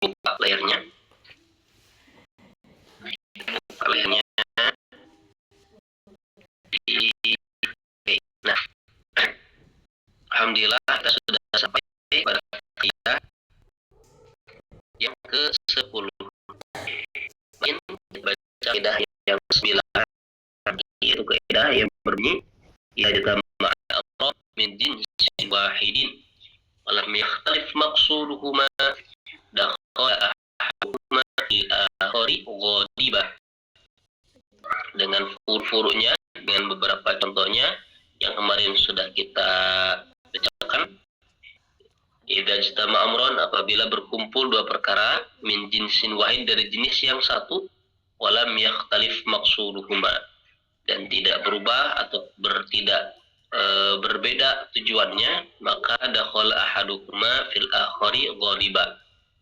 buka layarnya. Buka layarnya. Nah, alhamdulillah kita sudah sampai pada kaidah yang ke-10. Mungkin baca kaidah yang ke-9, itu kaidah yang berbunyi ya jama'a amran min jinsin wahidin walam yakhtalif maqsuduhuma dakhala ahaduhuma al-akhari ghadibah. Dengan furu-furunya, dengan beberapa contohnya yang kemarin sudah kita bacakan. Idza ijtama amron, apabila berkumpul dua perkara, min jinsin wahid, dari jenis yang satu, walam yakhtalif maqsuduhuma, dan tidak berubah atau tidak berbeda tujuannya, maka dakhala ahaduhuma fil akhari ghaliba,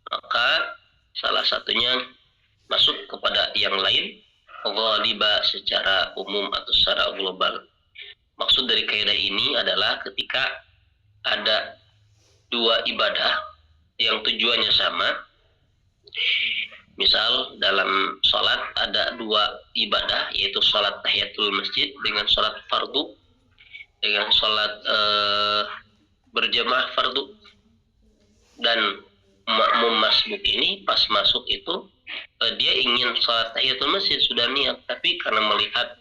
maka salah satunya masuk kepada yang lain ghaliba secara umum atau secara global. Maksud dari kaidah ini adalah ketika ada dua ibadah yang tujuannya sama. Misal dalam sholat ada dua ibadah, yaitu sholat tahiyatul masjid dengan sholat fardu, dengan sholat berjamaah fardu. Dan makmum masbuk ini pas masuk itu dia ingin sholat tahiyatul masjid, sudah niat, tapi karena melihat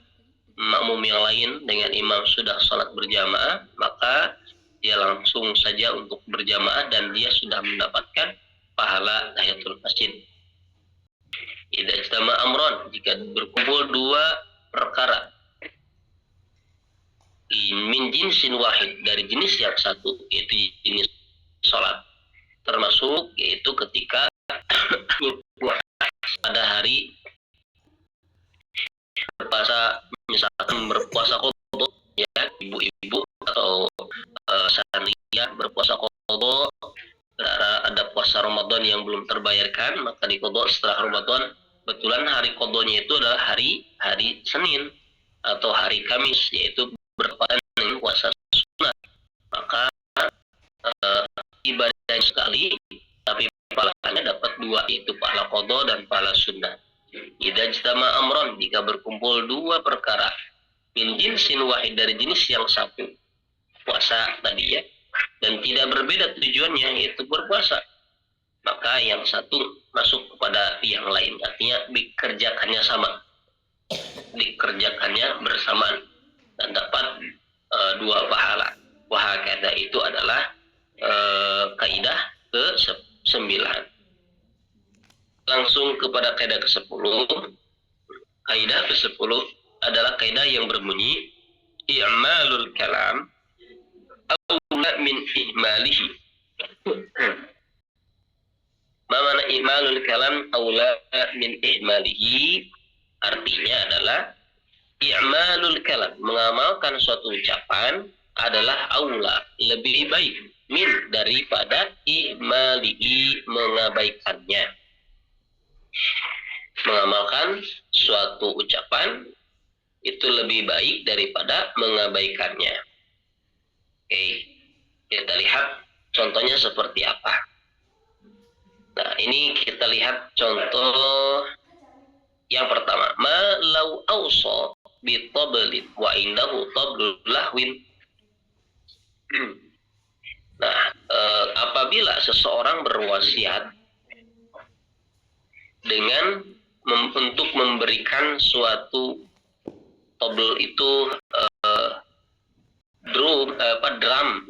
makmum yang lain dengan imam sudah sholat berjamaah, maka dia langsung saja untuk berjamaah dan dia sudah mendapatkan pahala tahiyatul masjid. Idza ijtama amron, jika berkumpul dua perkara, min jinsin wahid, dari jenis yang satu, yaitu jenis sholat, termasuk yaitu ketika pada hari berpuasa, misalkan berpuasa qadha, ya, ibu-ibu atau santriya berpuasa qadha, ada puasa Ramadan yang belum terbayarkan, maka di qadha setelah Ramadan. Betulan hari qadhanya itu adalah hari Senin atau hari Kamis, yaitu bertepatan dengan puasa sunat, maka ibadah sekali tapi pahalanya dapat dua, yaitu pahala qadha dan pahala sunnah. Idza ijtama amron, jika berkumpul dua perkara, min jinsin wahid, dari jenis yang satu, puasa tadi ya, dan tidak berbeda tujuannya, yaitu berpuasa, maka yang satu masuk kepada yang lain, artinya dikerjakannya sama, dikerjakannya bersamaan dan dapat dua pahala. Wah, kaidah itu adalah kaidah ke-9. Langsung kepada kaidah ke-10. Kaidah ke-10 adalah kaidah yang berbunyi i'malul kalam aula min ihmalihi. Mana i'malul kalam aula min ihmalihi? Artinya adalah i'malul kalam, mengamalkan suatu ucapan, adalah aula, lebih baik, min, daripada ihmalihi, mengabaikannya. Mengamalkan suatu ucapan itu lebih baik daripada mengabaikannya. Oke, kita lihat contohnya seperti apa. Nah, ini kita lihat contoh yang pertama. Ma lau awsa bi tablin wa indahu tablul lahwin. Nah, apabila seseorang berwasiat dengan untuk memberikan suatu tabel itu drum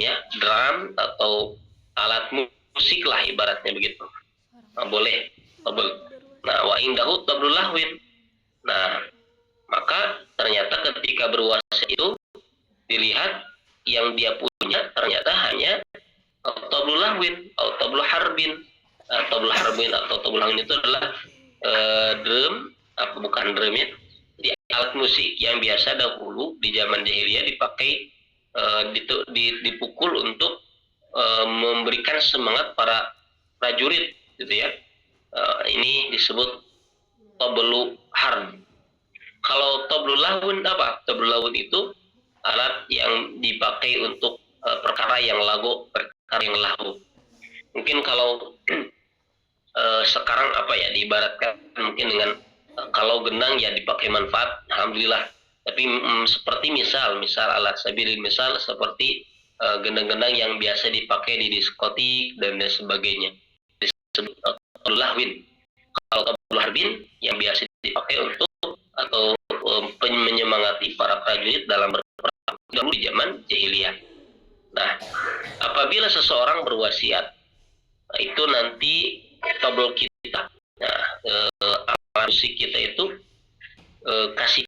ya, drum atau alat musik lah ibaratnya begitu. Nah, boleh tabel. Nah, wa indahu tablul lahwin. Nah, maka ternyata ketika berwasiat itu dilihat yang dia punya ternyata hanya tablul lahwin atau tablul harbin. Tablul harbin atau tablul lahwin itu adalah drum, bukan drum ya, di alat musik yang biasa dahulu di zaman jahiliyah dipakai, dipukul untuk memberikan semangat para prajurit gitu ya. Ini disebut tablul harb. Kalau tablul lahwin apa? Tablul lahwin itu alat yang dipakai untuk perkara yang lagu, perkara yang lahu. Mungkin kalau sekarang apa ya diibaratkan mungkin dengan kalau genang ya dipakai manfaat, alhamdulillah. Tapi seperti misal ala sabilil misal seperti gendang-gendang yang biasa dipakai di diskotik dan lain sebagainya, disebut tablul lahwin. Kalau tablul harbin yang biasa dipakai untuk atau menyemangati para prajurit dalam berperang dulu di zaman jahiliyah. Nah, apabila seseorang berwasiat, itu nanti tablul kita, nah, alat musik kita itu kasih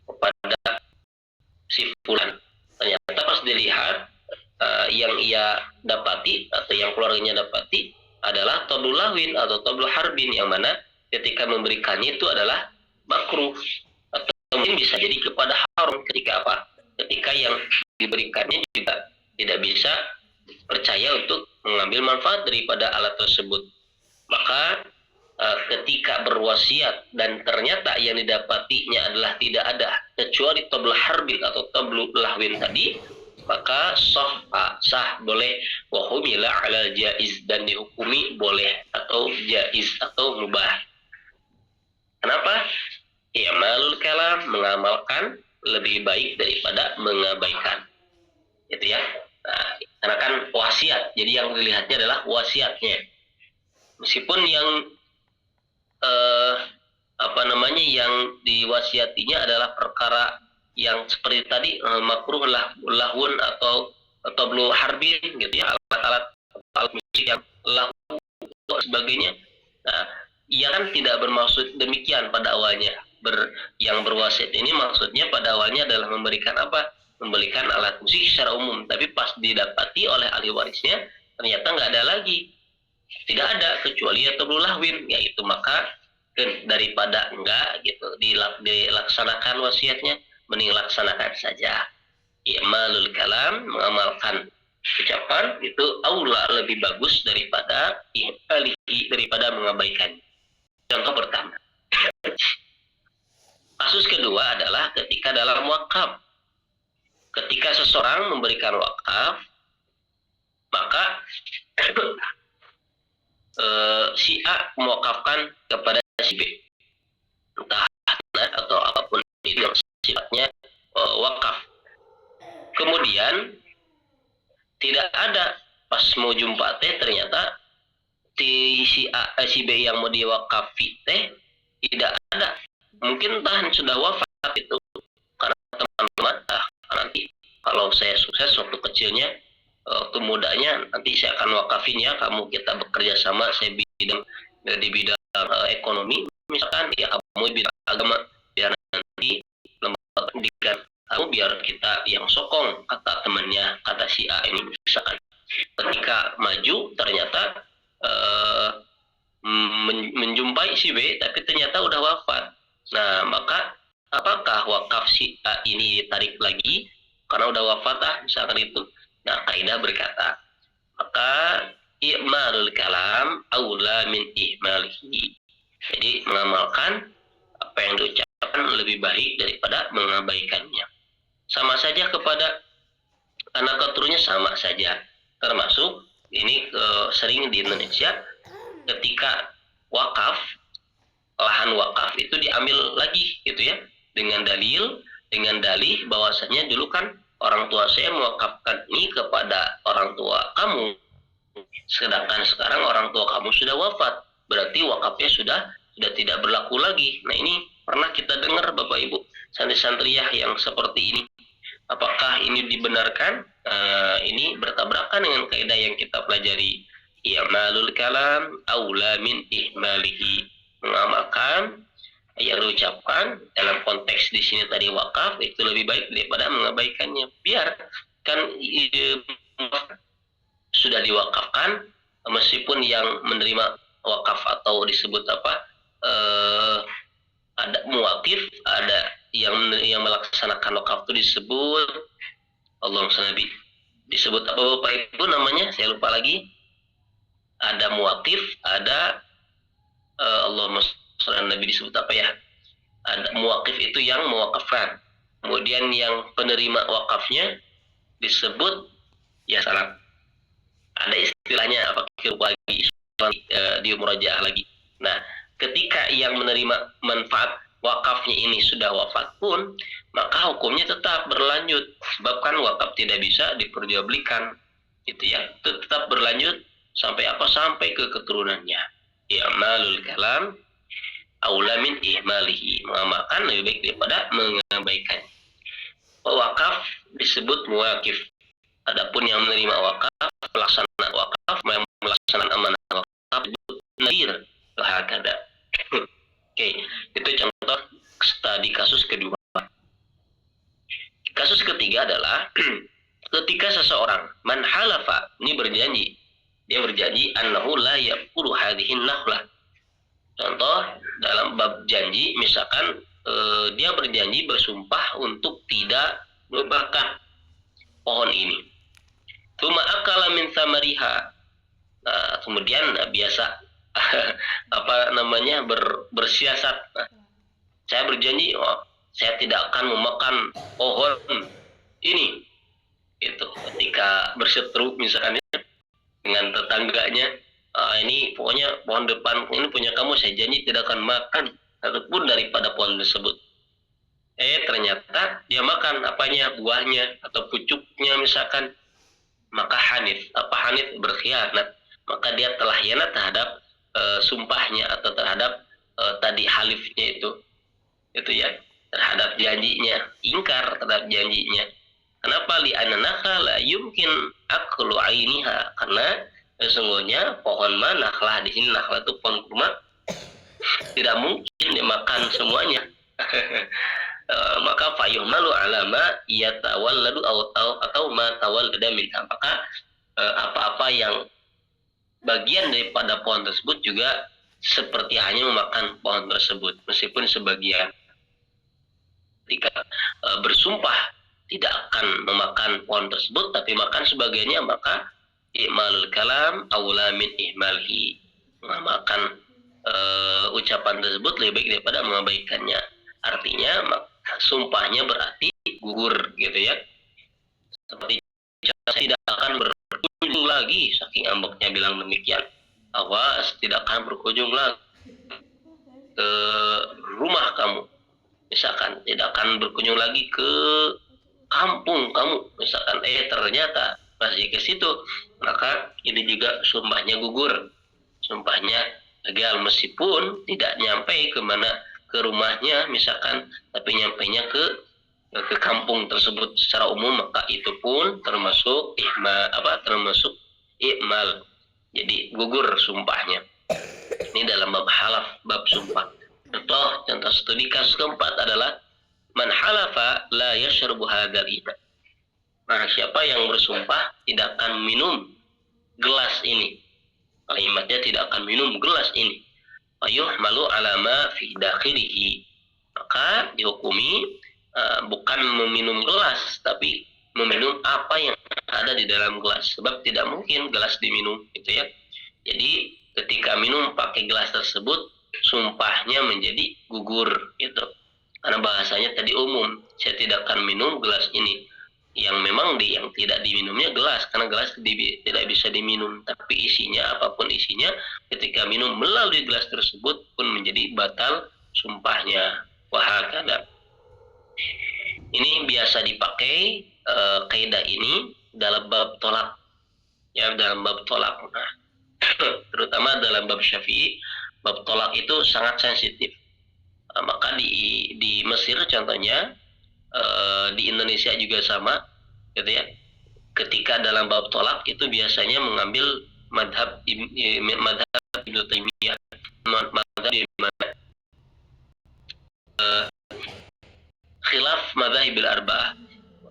kepada si fulan. Ternyata pas dilihat yang ia dapati atau yang keluarganya dapati adalah tablul lahwin atau tablul harbin, yang mana ketika memberikannya itu adalah makruh atau mungkin bisa jadi kepada haram ketika apa? Ketika yang diberikannya juga tidak bisa percaya untuk mengambil manfaat daripada alat tersebut. Maka ketika berwasiat dan ternyata yang didapatinya adalah tidak ada kecuali tablul harbin atau tablul lahwin tadi, maka sah boleh, wa humila ala jaiz, dan dihukumi boleh atau jaiz atau mubah. Kenapa? I'malul kalam, mengamalkan lebih baik daripada mengabaikan. Gitu ya. Nah, karena kan wasiat, jadi yang dilihatnya adalah wasiatnya. Meskipun yang yang diwasiatinya adalah perkara yang seperti tadi makruh lahun atau tablul harbin gitu ya, alat musik yang lahun atau sebagainya. Nah, ia kan tidak bermaksud demikian pada awalnya. Yang berwasiat ini maksudnya pada awalnya adalah memberikan apa? Memberikan alat musik secara umum, tapi pas didapati oleh ahli warisnya ternyata nggak ada lagi, tidak ada kecuali tablul lahwin, yaitu maka daripada enggak gitu dilaksanakan wasiatnya, mending laksanakan saja. I'malul kalam, mengamalkan ucapan itu aula, lebih bagus daripada mengabaikan. Contoh pertama. Kasus kedua adalah ketika dalam wakaf. Ketika seseorang memberikan wakaf, maka si A mewakafkan kepada si B, entah atau apapun itu yang sifatnya wakaf. Kemudian tidak ada, pas mau jumpa teh ternyata si B yang mau diwakafi teh tidak ada. Mungkin entah sudah wafat itu, karena teman-teman nanti kalau saya sukses waktu kecilnya, waktu mudanya, nanti saya akan wakafin ya, kita bekerja sama, saya di bidang ekonomi misalkan, ya kamu di bidang agama, biar nanti lembaga pendidikan kamu biar kita yang sokong, kata temannya, kata si A ini misalkan. Ketika maju ternyata menjumpai si B tapi ternyata udah wafat. Nah, maka apakah wakaf si A ini ditarik lagi karena udah wafat misalkan itu? Nah, kaidah berkata, maka i'malul kalam aula min ihmalihi. Jadi mengamalkan apa yang diucapkan lebih baik daripada mengabaikannya. Sama saja kepada anak keturunannya, sama saja. Termasuk ini sering di Indonesia ketika wakaf, lahan wakaf itu diambil lagi gitu ya, dengan dalih bahwasanya dulu kan orang tua saya mewakafkan ini kepada orang tua kamu, sedangkan sekarang orang tua kamu sudah wafat, berarti wakafnya sudah tidak berlaku lagi. Nah, ini pernah kita dengar Bapak Ibu santri-santriyah yang seperti ini. Apakah ini dibenarkan? Ini bertabrakan dengan kaidah yang kita pelajari, i'malul kalam aula min ihmalihi, mengamalkan yang diucapkan dalam konteks di sini tadi wakaf itu lebih baik daripada mengabaikannya. Biar kan sudah diwakafkan, meskipun yang menerima wakaf atau disebut ada muwakif, ada yang melaksanakan wakaf itu disebut Allahumma sholli, disebut apa Bapak Ibu namanya, saya lupa lagi. Ada muwakif, ada Allahumma sholli Nabi, disebut apa ya? Ada muwakif itu yang mewakafkan. Kemudian yang penerima wakafnya disebut ya salah. Ada istilahnya apa? Lagi di murajaah lagi. Nah, ketika yang menerima manfaat wakafnya ini sudah wafat pun, maka hukumnya tetap berlanjut. Sebab kan wakaf tidak bisa diperjualbelikan, gitu ya. Tetap berlanjut sampai apa? Sampai ke keturunannya. I'malul kalam aula min ihmalihi. Mengamalkan lebih baik daripada mengabaikan. Wakaf disebut muwakif. Adapun yang menerima wakaf, pelaksana wakaf, yang melaksanakan amanah wakaf disebut nadir. Hakada. Oke, itu contoh studi kasus kedua. Kasus ketiga adalah ketika seseorang man halafa, ini berjanji, dia berjanji annahu la yaqulu hadhihi nakhlah. Contoh dalam bab janji, misalkan dia berjanji bersumpah untuk tidak membakar pohon ini. Tsumma akala min samariha. Nah, kemudian biasa bersiasat. Nah, saya berjanji, saya tidak akan memakan pohon ini. Itu ketika berseteru misalkan dengan tetangganya, ini pokoknya pohon depan ini punya kamu, saya janji tidak akan makan ataupun daripada pohon tersebut. Ternyata dia makan apanya, buahnya atau pucuknya misalkan, maka hanif. Apa hanif? Berkhianat. Maka dia telah khianat terhadap sumpahnya atau terhadap tadi halifnya itu ya, terhadap janjinya, ingkar terhadap janjinya. Kenapa? Li'anna nakhla la yumkin aklu ainiha, karena sesungguhnya pohon nakhlah di sini, nakhlah itu pohon kurma, tidak mungkin dimakan semuanya. Maka fayuhmalu alama yatawalladu atau ma tawallada minha. Maka apa-apa yang bagian daripada pohon tersebut juga seperti hanya memakan pohon tersebut, meskipun sebagian. Ketika bersumpah tidak akan memakan pohon tersebut, tapi makan sebagiannya, maka i'malul kalam aula min ihmalhi. Mengamalkan ucapan tersebut lebih baik daripada mengabaikannya. Artinya sumpahnya berarti gugur, gitu ya. Seperti saya tidak akan berkunjung lagi, saking ambeknya bilang demikian. Awas, tidak akan berkunjung lagi ke rumah kamu, misalkan tidak akan berkunjung lagi ke kampung kamu, misalkan. Ternyata masih ke situ, maka ini juga sumpahnya gugur, sumpahnya gagal, meskipun tidak nyampe ke mana, ke rumahnya misalkan, tapi nyampainya ke kampung tersebut secara umum, maka itu pun termasuk termasuk i'mal. Jadi gugur sumpahnya. Ini dalam bab halaf, bab sumpah. Contoh studi kasus keempat adalah man halafa la yashrabu hadzal ina. Nah, siapa yang bersumpah tidak akan minum gelas ini. Kalimatnya tidak akan minum gelas ini. Fayuhmalu ala ma fi dakhilihi. Maka dihukumi bukan meminum gelas, tapi meminum apa yang ada di dalam gelas. Sebab tidak mungkin gelas diminum, gitu ya. Jadi ketika minum pakai gelas tersebut, sumpahnya menjadi gugur, gitu. Karena bahasanya tadi umum, saya tidak akan minum gelas ini. Yang memang yang tidak diminumnya gelas, karena gelas tidak bisa diminum. Tapi isinya, apapun isinya, ketika minum melalui gelas tersebut pun menjadi batal sumpahnya. Wahakada. Ini biasa dipakai kaidah ini dalam bab tolak, ya, dalam bab tolak. Nah, terutama dalam bab Syafi'i, bab tolak itu sangat sensitif. Maka di Mesir contohnya, di Indonesia juga sama, gitu ya. Ketika dalam bab tolak itu biasanya mengambil madhab Ibnu Taimiyah, madhab di mana khilaf madhahibil arba'ah.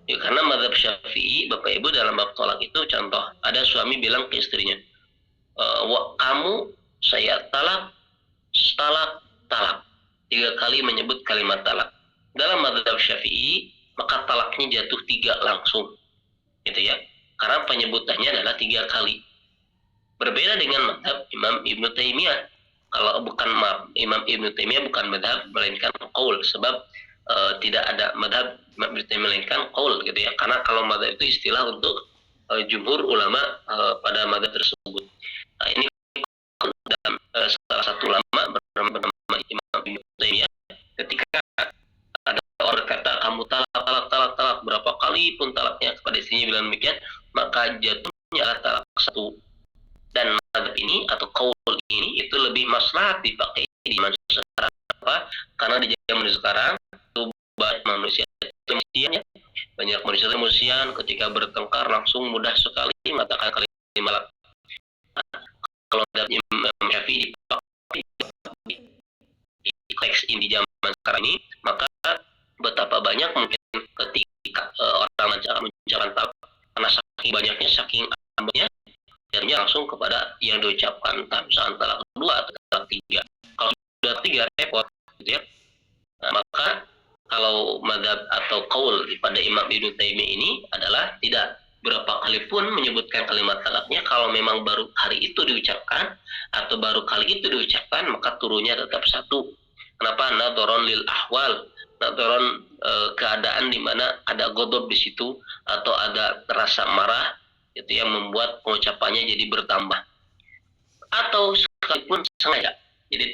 Ya, karena madhab Syafi'i, Bapak Ibu, dalam bab tolak itu contoh, ada suami bilang ke istrinya, kamu saya talak 3 kali menyebut kalimat talak. Dalam madhab Syafi'i, maka talaknya jatuh 3 langsung, gitu ya, karena penyebutannya adalah 3 kali. Berbeda dengan madhab Imam Ibnu Taimiyah. Kalau bukan Imam Ibnu Taimiyah bukan madhab, melainkan qaul. Sebab tidak ada madhab Imam Ibnu Taimiyah melainkan qaul, gitu ya. Karena kalau madhab itu istilah untuk jumhur ulama pada madhab tersebut. Nah, ini dibilang demikian, maka jatuhnya adalah talak satu. Dan mazhab ini atau qaul ini itu lebih maslahat dipakai di zaman sekarang. Apa? Karena di zaman sekarang itu banyak manusia emosian, ya. Banyak manusia emosian, ketika bertengkar langsung mudah sekali mengatakan kalimat. Kalau dari Imam Syafi'i dipakai di teks di zaman sekarang ini, maka betapa banyak mungkin ketika orang mengucapkan talak, karena saking banyaknya, saking ambeknya, akhirnya langsung kepada yang diucapkan, misalnya talak kedua atau talak tiga. Kalau sudah tiga repot, gitu ya. Nah, maka kalau madhab atau qaul pada Imam Ibnu Taimiyah ini adalah tidak, berapa kali pun menyebutkan kalimat talaknya, kalau memang baru hari itu diucapkan atau baru kali itu diucapkan, maka turunnya tetap satu. Kenapa? Nadharon lil ahwal, nadharon keadaan di mana ada ghadab di situ atau ada rasa marah, itu yang membuat pengucapannya jadi bertambah. Atau sekalipun sengaja, jadi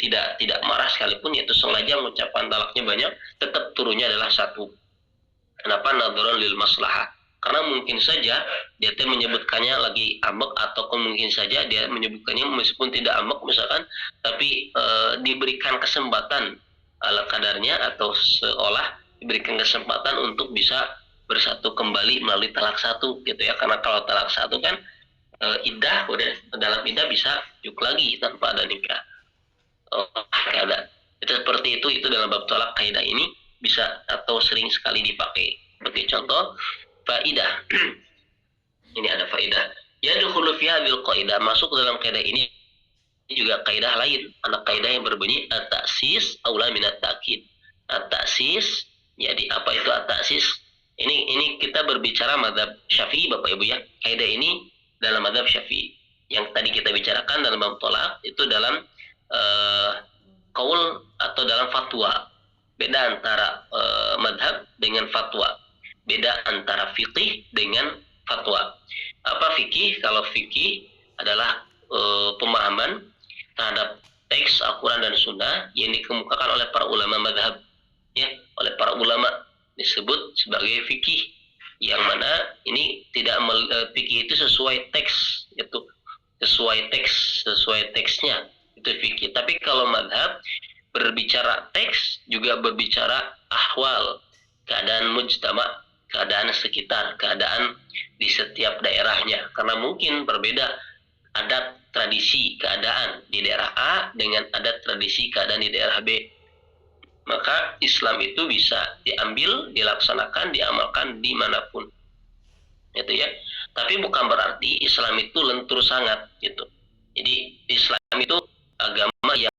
tidak marah sekalipun, yaitu sengaja mengucapkan talaknya banyak, tetap turunnya adalah satu. Kenapa? Nadharon lil maslahah. Karena mungkin saja dia menyebutkannya lagi ambek, atau mungkin saja dia menyebutkannya meskipun tidak ambek misalkan, tapi diberikan kesempatan ala kadarnya, atau seolah diberikan kesempatan untuk bisa bersatu kembali melalui talak satu, gitu ya. Karena kalau talak satu kan iddah, udah dalam iddah bisa juk lagi tanpa ada nikah. Ada itu seperti itu dalam bab talak. Kaidah ini bisa atau sering sekali dipakai sebagai contoh. Faidah. Ini ada faidah. Yadkhulu fi hadhil qaidah, masuk dalam kaidah ini juga kaidah lain. Ada kaidah yang berbunyi at-ta'sis aula min at-ta'kid. At-ta'sis, jadi apa itu at-ta'sis? Ini kita berbicara mazhab Syafi'i, Bapak Ibu, ya. Kaidah ini dalam mazhab Syafi'i. Yang tadi kita bicarakan dalam bab thalaq itu dalam qaul atau dalam fatwa. Beda antara mazhab dengan fatwa. Beda antara fikih dengan fatwa. Apa fikih? Kalau fikih adalah pemahaman terhadap teks Al-Quran dan Sunnah yang dikemukakan oleh para ulama madhab, ya, oleh para ulama, disebut sebagai fikih. Yang mana ini tidak fikih itu sesuai teks, itu sesuai teksnya, itu fikih. Tapi kalau madhab berbicara teks, juga berbicara ahwal, keadaan mujtama, keadaan sekitar, keadaan di setiap daerahnya. Karena mungkin berbeda adat, tradisi, keadaan di daerah A dengan adat, tradisi, keadaan di daerah B. Maka Islam itu bisa diambil, dilaksanakan, diamalkan dimanapun. Itu ya. Tapi bukan berarti Islam itu lentur sangat, gitu. Jadi Islam itu agama yang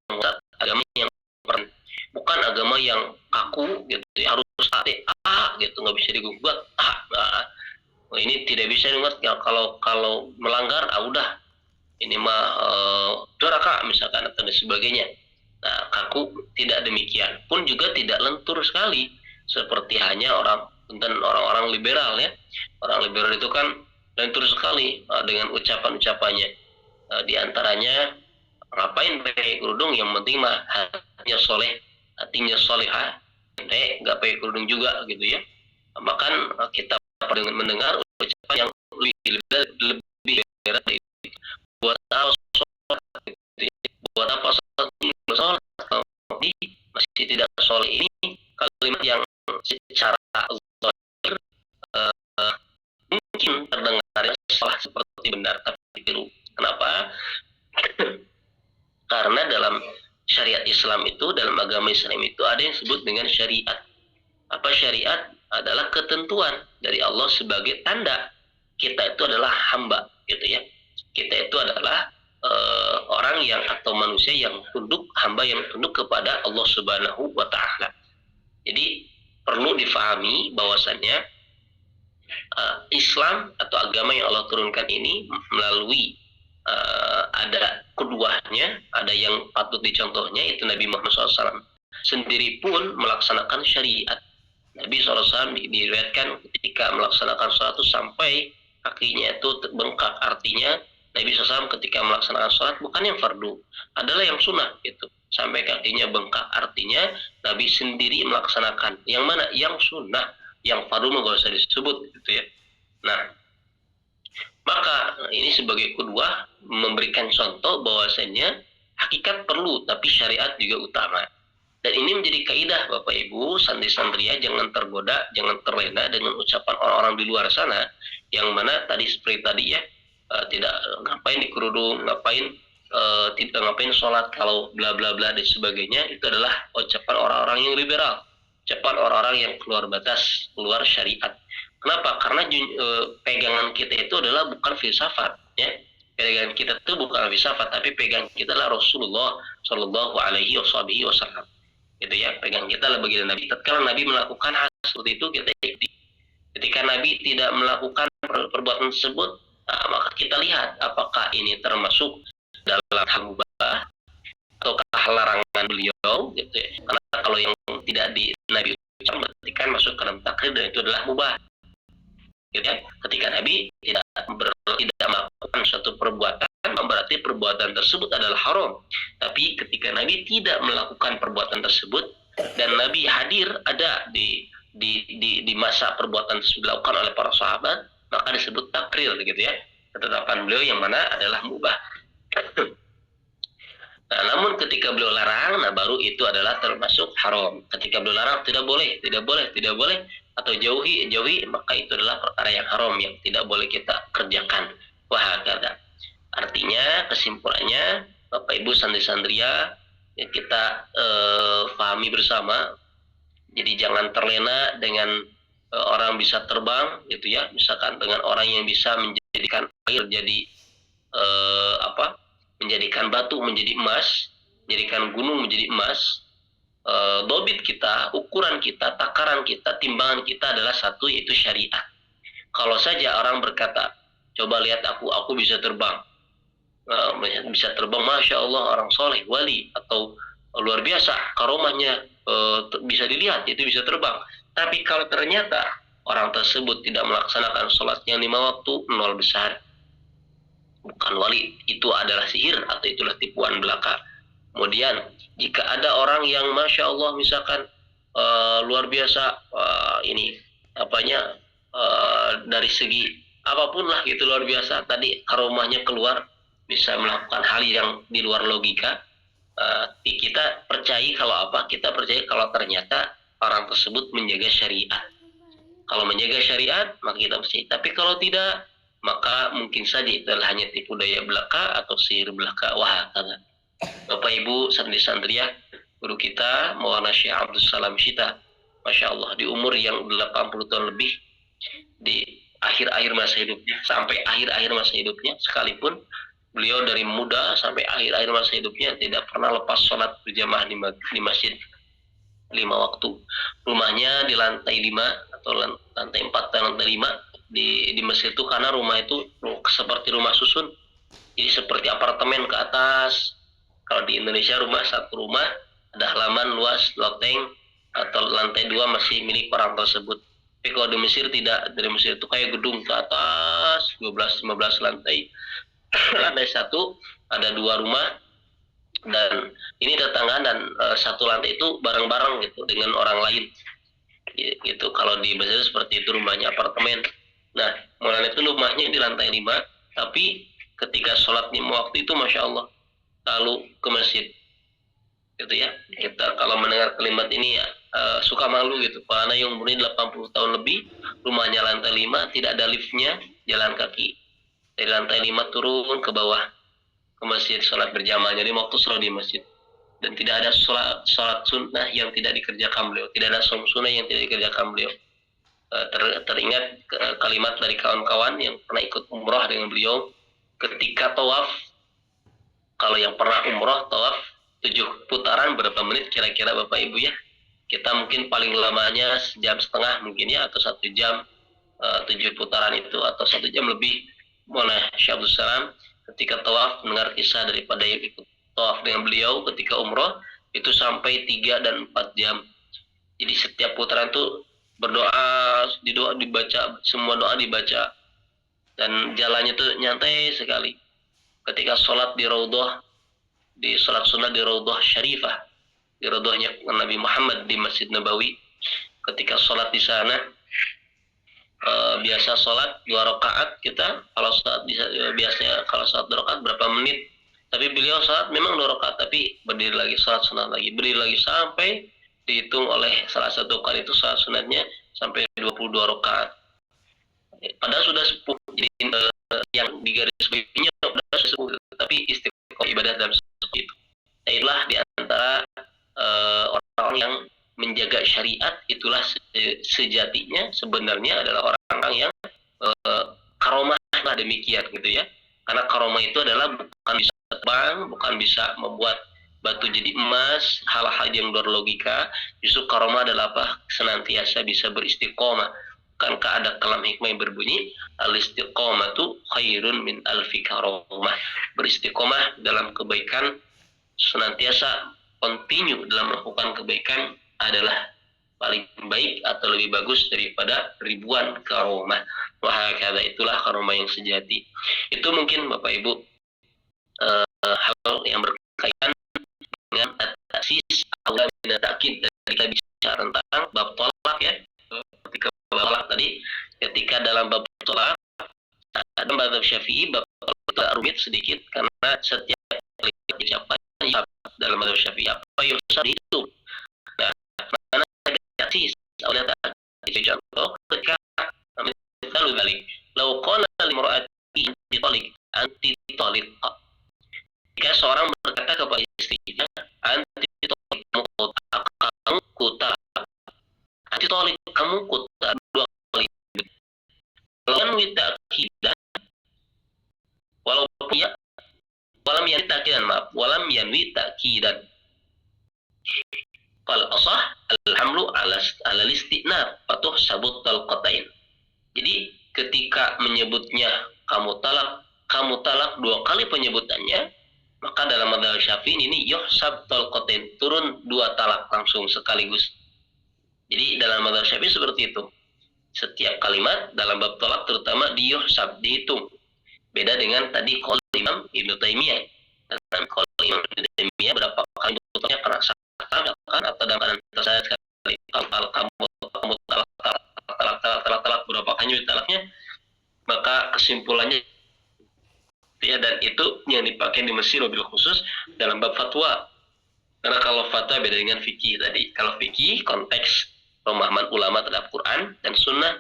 bukan agama yang kaku, gitu ya, harus gitu, nggak bisa digugat. Ini tidak bisa digugat ya, kalau melanggar udah ini mah durhaka misalkan atau sebagainya. Nah, kaku tidak demikian, pun juga tidak lentur sekali seperti hanya orang-orang liberal, ya. Orang liberal itu kan lentur sekali dengan ucapan-ucapannya. Di antaranya, ngapain pakai kerudung, yang penting mah hatinya soleh, hatinya solehah, nggak pakai kerudung juga, gitu ya. Bahkan kita dengan mendengar ucapan yang lebih berat, buat apa sholat masih tidak soleh. Ini kalimat yang secara zahir mungkin terdengar salah seperti benar, tapi keliru. Kenapa? Karena dalam syariat Islam itu, dalam agama Islam itu ada yang disebut dengan syariat. Apa syariat? Adalah ketentuan dari Allah sebagai tanda kita itu adalah hamba, gitu ya. Kita itu adalah orang yang atau manusia yang tunduk, hamba yang tunduk kepada Allah Subhanahu wa Ta'ala. Jadi perlu difahami bahwasannya Islam atau agama yang Allah turunkan ini melalui ada keduanya, ada yang patut dicontohnya, itu Nabi Muhammad SAW sendiri pun melaksanakan syariat. Nabi SAW diriwayatkan ketika melaksanakan sholat itu sampai kakinya itu bengkak. Artinya Nabi SAW ketika melaksanakan sholat bukan yang fardu, adalah yang sunnah, gitu, sampai kakinya bengkak. Artinya Nabi sendiri melaksanakan yang mana? Yang sunnah. Yang fardu nggak usah disebut, gitu ya. Nah, Maka ini sebagai kedua memberikan contoh bahwasanya hakikat perlu tapi syariat juga utama. Dan ini menjadi kaidah Bapak Ibu santri-santria, jangan tergoda, jangan terlena dengan ucapan orang-orang di luar sana yang mana tadi seperti tadi ya, tidak ngapain di kerudung, tidak ngapain sholat kalau bla bla bla dan sebagainya. Itu adalah ucapan orang-orang yang liberal, ucapan orang-orang yang keluar batas, keluar syariat. Kenapa? Karena pegangan kita itu adalah bukan filsafat, ya. Pegangan kita itu bukan filsafat, tapi pegangan kita adalah Rasulullah Shallallahu Alaihi Wasallam. Gitu ya, pegang kita adalah baginda Nabi. Tatkala Nabi melakukan hal seperti itu, kita ikuti. Ketika Nabi tidak melakukan perbuatan tersebut, maka kita lihat apakah ini termasuk dalam hal mubah ataukah larangan beliau, gitu ya. Karena kalau yang tidak di Nabi ucapkan berarti kan masuk ke dalam takrir dan itu adalah mubah. Gitu ya. Ketika Nabi tidak melakukan suatu perbuatan, berarti perbuatan tersebut adalah haram. Tapi ketika Nabi tidak melakukan perbuatan tersebut dan Nabi hadir ada di masa perbuatan tersebut dilakukan oleh para sahabat, maka disebut takrir, gitu ya. Ketetapan beliau yang mana adalah mubah. Nah, namun ketika beliau larang, nah baru itu adalah termasuk haram. Ketika beliau larang tidak boleh, atau jauhi, maka itu adalah perkara yang haram yang tidak boleh kita kerjakan. Wah, kata. Artinya kesimpulannya Bapak Ibu santri-santria, ya kita pahami bersama. Jadi jangan terlena dengan orang bisa terbang, gitu ya. Misalkan dengan orang yang bisa menjadikan air jadi menjadikan batu menjadi emas, menjadikan gunung menjadi emas. Dobit kita, ukuran kita, takaran kita, timbangan kita adalah satu, yaitu syariat. Kalau saja orang berkata, coba lihat aku bisa terbang, masya Allah, orang soleh, wali, atau luar biasa, karomahnya bisa dilihat, itu bisa terbang. Tapi kalau ternyata orang tersebut tidak melaksanakan sholat yang 5 waktu, nol besar. Bukan wali, itu adalah sihir atau itulah tipuan belaka. Kemudian jika ada orang yang masya Allah misalkan luar biasa dari segi apapun lah gitu luar biasa, tadi aromanya keluar, bisa melakukan hal yang di luar logika, kita percaya kalau ternyata orang tersebut menjaga syariat. Kalau menjaga syariat maka kita percaya. Tapi kalau tidak, maka mungkin saja itu adalah hanya tipu daya belaka atau sihir belaka. Wah, kata Bapak Ibu santri-santri ya, guru kita Maulana Syekh Abdul Salam Syita, masya Allah, di umur yang 80 tahun lebih, di akhir-akhir masa hidupnya, sampai akhir-akhir masa hidupnya, sekalipun beliau dari muda sampai akhir-akhir masa hidupnya tidak pernah lepas sholat berjamaah di masjid 5 waktu. Rumahnya di lantai 5 atau lantai 4 dan lantai 5 di masjid itu, karena rumah itu seperti rumah susun, jadi seperti apartemen ke atas. Kalau di Indonesia satu rumah ada halaman luas, loteng, atau lantai 2 masih milik orang tersebut. Tapi kalau di Mesir tidak, dari Mesir itu kayak gedung ke atas 12-15 lantai. Lantai 1 ada 2 rumah, dan ini tetanggaan, dan satu lantai itu bareng-bareng gitu dengan orang lain. Gitu. Kalau di Mesir seperti itu, rumahnya apartemen. Nah, Maulana itu rumahnya di lantai 5, tapi ketika sholat 5 waktu itu masya Allah lalu ke masjid, gitu ya. Kita kalau mendengar kalimat ini ya suka malu gitu. Karena yang umurnya 80 tahun lebih, rumahnya lantai 5, tidak ada liftnya, jalan kaki dari lantai 5 turun ke bawah ke masjid, sholat berjamaah. Jadi waktu sholat di masjid, dan tidak ada sholat sunnah yang tidak dikerjakan beliau, tidak ada sholat sunnah yang tidak dikerjakan beliau. Teringat kalimat dari kawan-kawan yang pernah ikut umroh dengan beliau, ketika tawaf, kalau yang pernah umroh tawaf 7 putaran berapa menit kira-kira Bapak Ibu ya? Kita mungkin paling lamanya 1,5 jam mungkin ya, atau 1 jam 7 putaran itu, atau 1 jam lebih. Maulana Syekh Abdul Salam ketika tawaf mendengar kisah daripada yang ikut tawaf dengan beliau ketika umroh, itu sampai 3 dan 4 jam. Jadi setiap putaran itu berdoa, dibaca, semua doa dibaca, dan jalannya tuh nyantai sekali. Ketika sholat di Raudhah, di sholat sunnah di Raudhah Syarifah, di Raudhahnya Nabi Muhammad di Masjid Nabawi, ketika sholat di sana, biasa sholat 2 rakaat kita, kalau sholat biasanya kalau sholat 2 rakaat berapa menit, tapi beliau sholat memang 2 rakaat, tapi berdiri lagi sholat sunat lagi, berdiri lagi sampai dihitung oleh salah satu kali itu sholat sunatnya sampai 22 rakaat. Padahal sudah sepuh, jadi yang di garis bawahinya sudah sepuh, tapi istiqomah ibadah dalam seperti itu. Nah, itulah di antara orang-orang yang menjaga syariat, itulah sejatinya sebenarnya adalah orang-orang yang karomah lah, demikian gitu ya. Karena karomah itu adalah bukan bisa terbang, bukan bisa membuat batu jadi emas, hal-hal yang luar logika. Justru karomah adalah apa? Senantiasa bisa beristiqomah. Bukankah ada kalam hikmah yang berbunyi al-istiqomatu khairun min alfi karomah. Beristiqomah dalam kebaikan, senantiasa continue dalam melakukan kebaikan adalah paling baik atau lebih bagus daripada ribuan karomah. Wah, kata itulah karomah yang sejati. Itu mungkin Bapak Ibu hal yang berkaitan dengan tasis aula min ta'kid. Kita bicara tentang bab tolak ya. Ketika bab tolak tadi, ketika dalam bab tolak dalam mazhab Syafi'i bab tolak rumit sedikit karena setiap kali diucapkan dalam mazhab Syafi'i apa yang bisa dihitung. Nah, mana tasis aula ta'kid contoh ketika misalnya balik lau qala limra'ati anti taliq, jika seorang berkata kepada istrinya anti taliq kamu kuta, anti taliq kamu kuta 2 kali, lawan witakidan walaupun ya walam yanwi takidan, maaf, walam yanwi takidan, fal asah alhamlu ala listinab patuh sabut talqatain. Jadi ketika menyebutnya kamu talak 2 kali penyebutannya, maka dalam mazhab Syafi'i ini yuhsab talqatain, turun 2 talak langsung sekaligus. Jadi dalam mazhab Syafi'i seperti itu. Setiap kalimat dalam bab talak terutama diyuhsab, dihitung. Beda dengan tadi qaul Imam Ibnu Taimiyah. Dan qaul Imam Ibnu Taimiyah berapa kali bentuknya karena salah kan, atau dalam keadaan tersayat sekali kamu talak berapa kali talaknya, maka kesimpulannya ya, dan itu yang dipakai di Mesir mobil khusus dalam bab fatwa. Karena kalau fatwa beda dengan fikih tadi. Kalau fikih konteks pemahaman ulama terhadap Quran dan Sunnah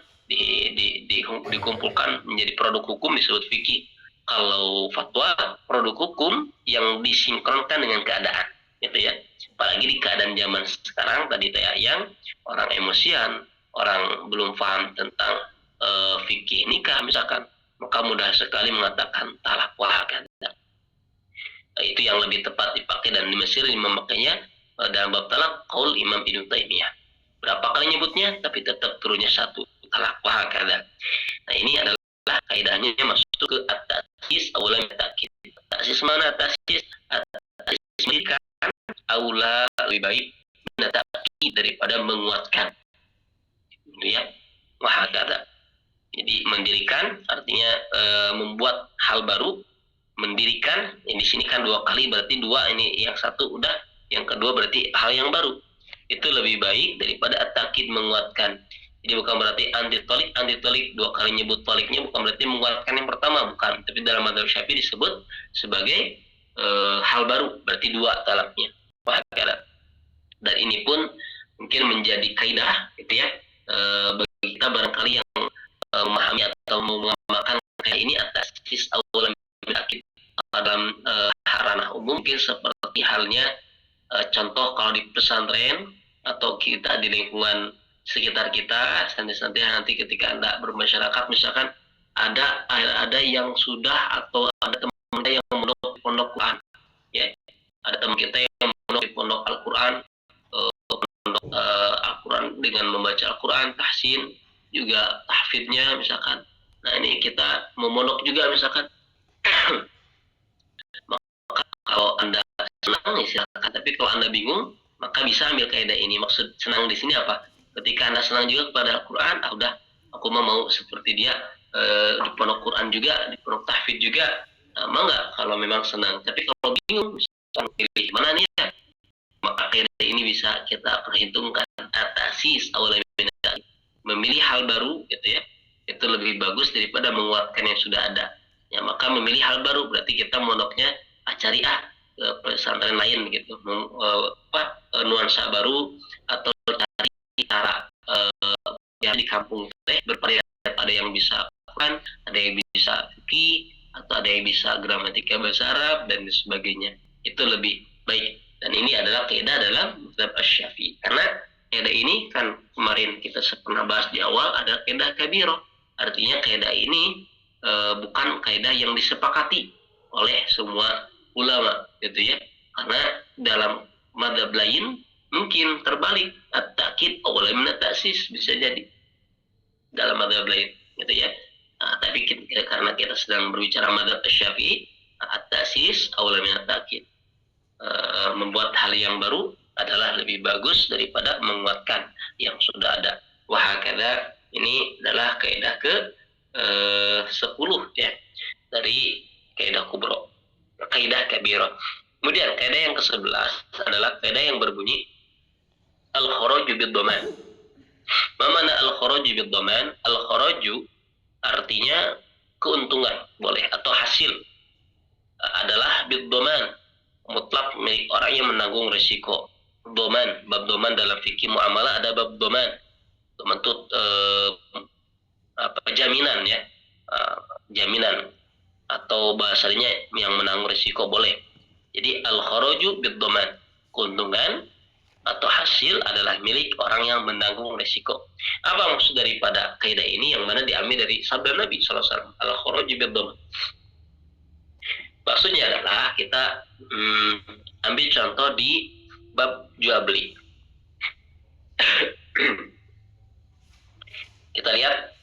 dikumpulkan menjadi produk hukum disebut fikih. Kalau fatwa produk hukum yang disinkronkan dengan keadaan, gitu ya. Apalagi di keadaan zaman sekarang tadi yang orang emosian, orang belum paham tentang fikih nikah misalkan, maka mudah sekali mengatakan talak wahakad. Itu yang lebih tepat dipakai, dan di Mesir memakainya dalam bab talak qaul Imam Ibnu Taimiyah. Berapa kali nyebutnya, tapi tetap turunnya 1 talak wahakad. Nah, ini adalah kaidahnya masuk ke at-tasis aula min ta'kid. Tasis mana tasis? Tasis mendirikan aula lebih baik min ta'kid daripada menguatkan. Gitu ya. Wahakad. Jadi mendirikan artinya membuat hal baru. Mendirikan ini di sini kan 2 kali, berarti 2, ini yang 1 udah, yang kedua berarti hal yang baru. Itu lebih baik daripada at-ta'kid, menguatkan. Jadi bukan berarti anti tolik 2 kali nyebut toliknya bukan berarti menguatkan yang pertama, bukan. Tapi dalam mazhab Syafi'i disebut sebagai hal baru, berarti 2 talaknya. Dan ini pun mungkin menjadi kaidah gitu ya bagi kita barangkali yang memahami atau mengamalkan kayak ini atas awal dalam ranah umum, mungkin seperti halnya contoh kalau di pesantren atau kita di lingkungan sekitar kita, nanti ketika Anda bermasyarakat misalkan ada yang sudah atau ada teman kita yang mondok di pondok Quran ya, ada teman kita yang mondok di pondok Al-Quran, pondok Al-Quran dengan membaca Al-Quran, tahsin juga tahfidnya misalkan. Nah, ini kita memondok juga misalkan. Maka kalau Anda senang ya silakan, tapi kalau Anda bingung maka bisa ambil kaidah ini. Maksud senang di sini apa? Ketika Anda senang juga kepada Al-Quran, udah aku mau seperti dia di pondok Quran juga, di pondok tahfidz juga, mau nggak kalau memang senang. Tapi kalau bingung pilih mana nih ya, maka kaidah ini bisa kita perhitungkan. Atasis awalnya memilih hal baru gitu ya, itu lebih bagus daripada menguatkan yang sudah ada. Ya, maka memilih hal baru berarti kita mondoknya cari pesantren lain gitu, nuansa baru atau cari cara ya di kampung teh bervariasi, ada yang bisa Quran, ada yang bisa fikih, atau ada yang bisa gramatika bahasa Arab dan sebagainya. Itu lebih baik. Dan ini adalah kaidah dalam mazhab Asy-Syafi'i. Karena kaidah ini kan kemarin kita pernah bahas di awal, ada kaidah kabirah. Artinya kaidah ini bukan kaidah yang disepakati oleh semua ulama gitu ya. Karena dalam mazhab lain mungkin terbalik, at-ta'kid awla min at-ta'sis, bisa jadi dalam mazhab lain gitu ya. Tapi karena kita sedang berbicara mazhab Asy-Syafi'i, at-ta'sis awla min at-ta'kid. Membuat hal yang baru adalah lebih bagus daripada menguatkan yang sudah ada. Wahakadha, ini adalah kaidah ke 10 ya dari kaidah kubro, kaidah kabirah. Kemudian kaidah yang ke-11 adalah kaidah yang berbunyi al-kharaju bid-dhaman. Mana al-kharaju bid-dhaman? Al-kharaju artinya keuntungan, boleh, atau hasil, adalah bid-dhaman, mutlak milik orang yang menanggung risiko. Dhaman, bab dhaman dalam fikih muamalah ada bab dhaman. Dhaman itu jaminan ya, jaminan atau bahasanya yang menanggung risiko, boleh. Jadi al-kharaju bid-dhaman, keuntungan atau hasil adalah milik orang yang menanggung risiko. Apa maksud daripada kaidah ini yang mana diambil dari sabda Nabi sallallahu alaihi wasallam, al-kharaju bid-dhaman? Maksudnya adalah kita ambil contoh di bab jual beli. Kita lihat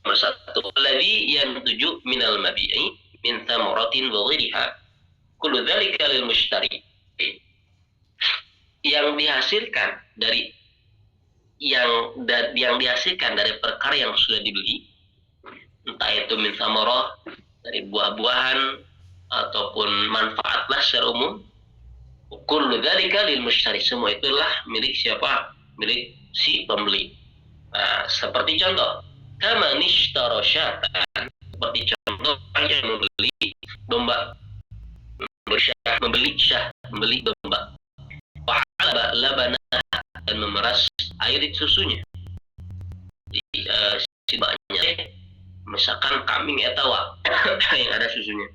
nomor 1, alladzi yantuju minal mabi'i min thamaratin wa ghiriha kullu dzalika lil mushtari. Yang dihasilkan dari yang dihasilkan dari perkara yang sudah dibeli, entah itu min thamarah, dari buah-buahan ataupun manfaatlah secara umum, kullu dzalika lil mushtari, semua itulah milik siapa? Milik si pembeli. Nah, seperti contoh, kama nishtara syatan, seperti contoh orang yang membeli domba, membeli domba, wahalaba labanah, dan memeras air susunya. Jadi si banyak misalkan kambing etawa yang ada susunya,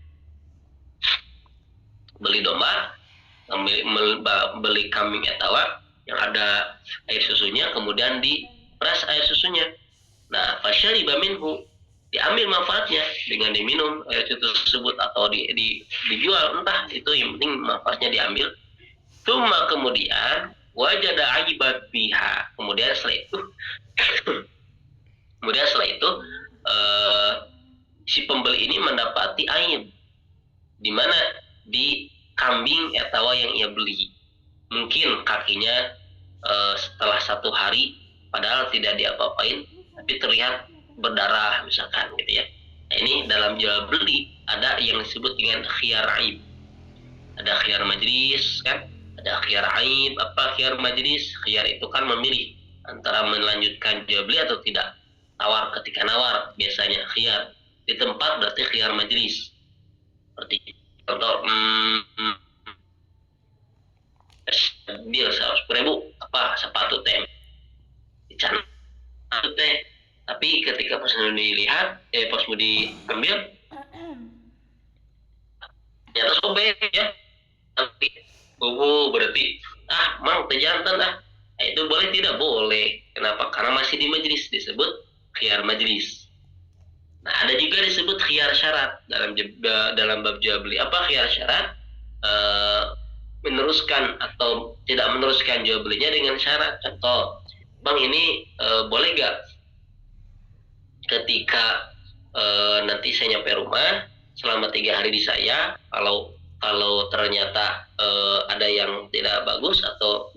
beli domba, beli kambing etawa yang ada air susunya, kemudian diperas air susunya. Nah, fasyariba minhu, diambil manfaatnya dengan diminum air susu tersebut atau dijual, entah itu, yang penting manfaatnya diambil. Tsumma, kemudian wajada aibat biha, kemudian setelah itu si pembeli ini mendapati aib di mana di kambing etawa yang ia beli. Mungkin kakinya setelah 1 hari padahal tidak diapa-apain tapi terlihat berdarah misalkan gitu ya. Nah, ini dalam jual beli ada yang disebut dengan khiyar aib. Ada khiyar majlis kan, ada khiyar aib. Apa khiyar majlis? Khiyar itu kan memilih antara melanjutkan jual beli atau tidak. Tawar ketika nawar biasanya khiyar. Di tempat berarti khiyar majlis. Seperti contoh deal 100.000 apa sepatu teh dicanang teh, tapi ketika pas mau dilihat pas mau diambil ternyata sobek ya, tapi berarti mang teh jantan nah itu boleh tidak boleh. Kenapa? Karena masih di majelis, disebut khiyar majelis. Nah, ada juga disebut khiyar syarat dalam bab jual beli. Apa khiyar syarat? Meneruskan atau tidak meneruskan jual belinya dengan syarat. Contoh, bang ini boleh gak ketika nanti saya nyampe rumah selama 3 hari di saya, kalau ternyata ada yang tidak bagus atau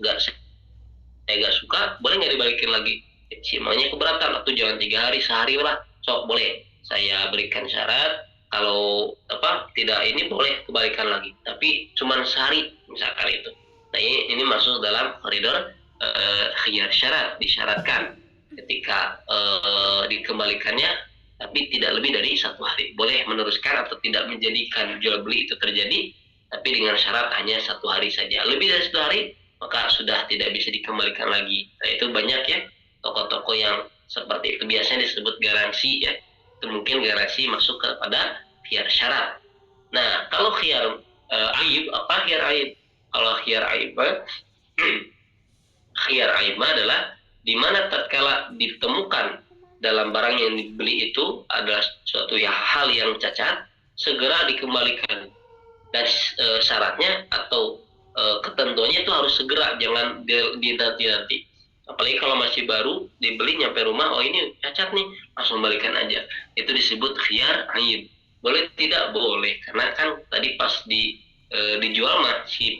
saya gak suka, boleh nggak dibalikin lagi? Si emangnya keberatan atau jangan 3 hari, sehari lah, sok boleh. Saya berikan syarat, kalau tidak ini boleh kebalikan lagi, tapi cuma sehari misalkan itu. Nah, ini masuk dalam koridor khiyar syarat, disyaratkan. ketika dikembalikannya, tapi tidak lebih dari 1 hari. Boleh meneruskan atau tidak menjadikan jual beli itu terjadi, tapi dengan syarat hanya 1 hari saja. Lebih dari 1 hari, maka sudah tidak bisa dikembalikan lagi. Nah, itu banyak ya toko-toko yang seperti itu, biasanya disebut garansi ya. Itu mungkin garansi masuk kepada khiyar syarat. Nah, kalau khiyar aib, apa khiyar aib? Kalau khiyar aib, khiyar aib adalah di mana tatkala ditemukan dalam barang yang dibeli itu adalah suatu hal yang cacat, segera dikembalikan. Dan syaratnya atau ketentuannya itu harus segera, jangan dinanti-nanti. Apalagi kalau masih baru dibeli nyampe rumah, oh ini cacat nih, langsung balikan aja. Itu disebut khiyar aib. Boleh tidak? Boleh, karena kan tadi pas dijual mah si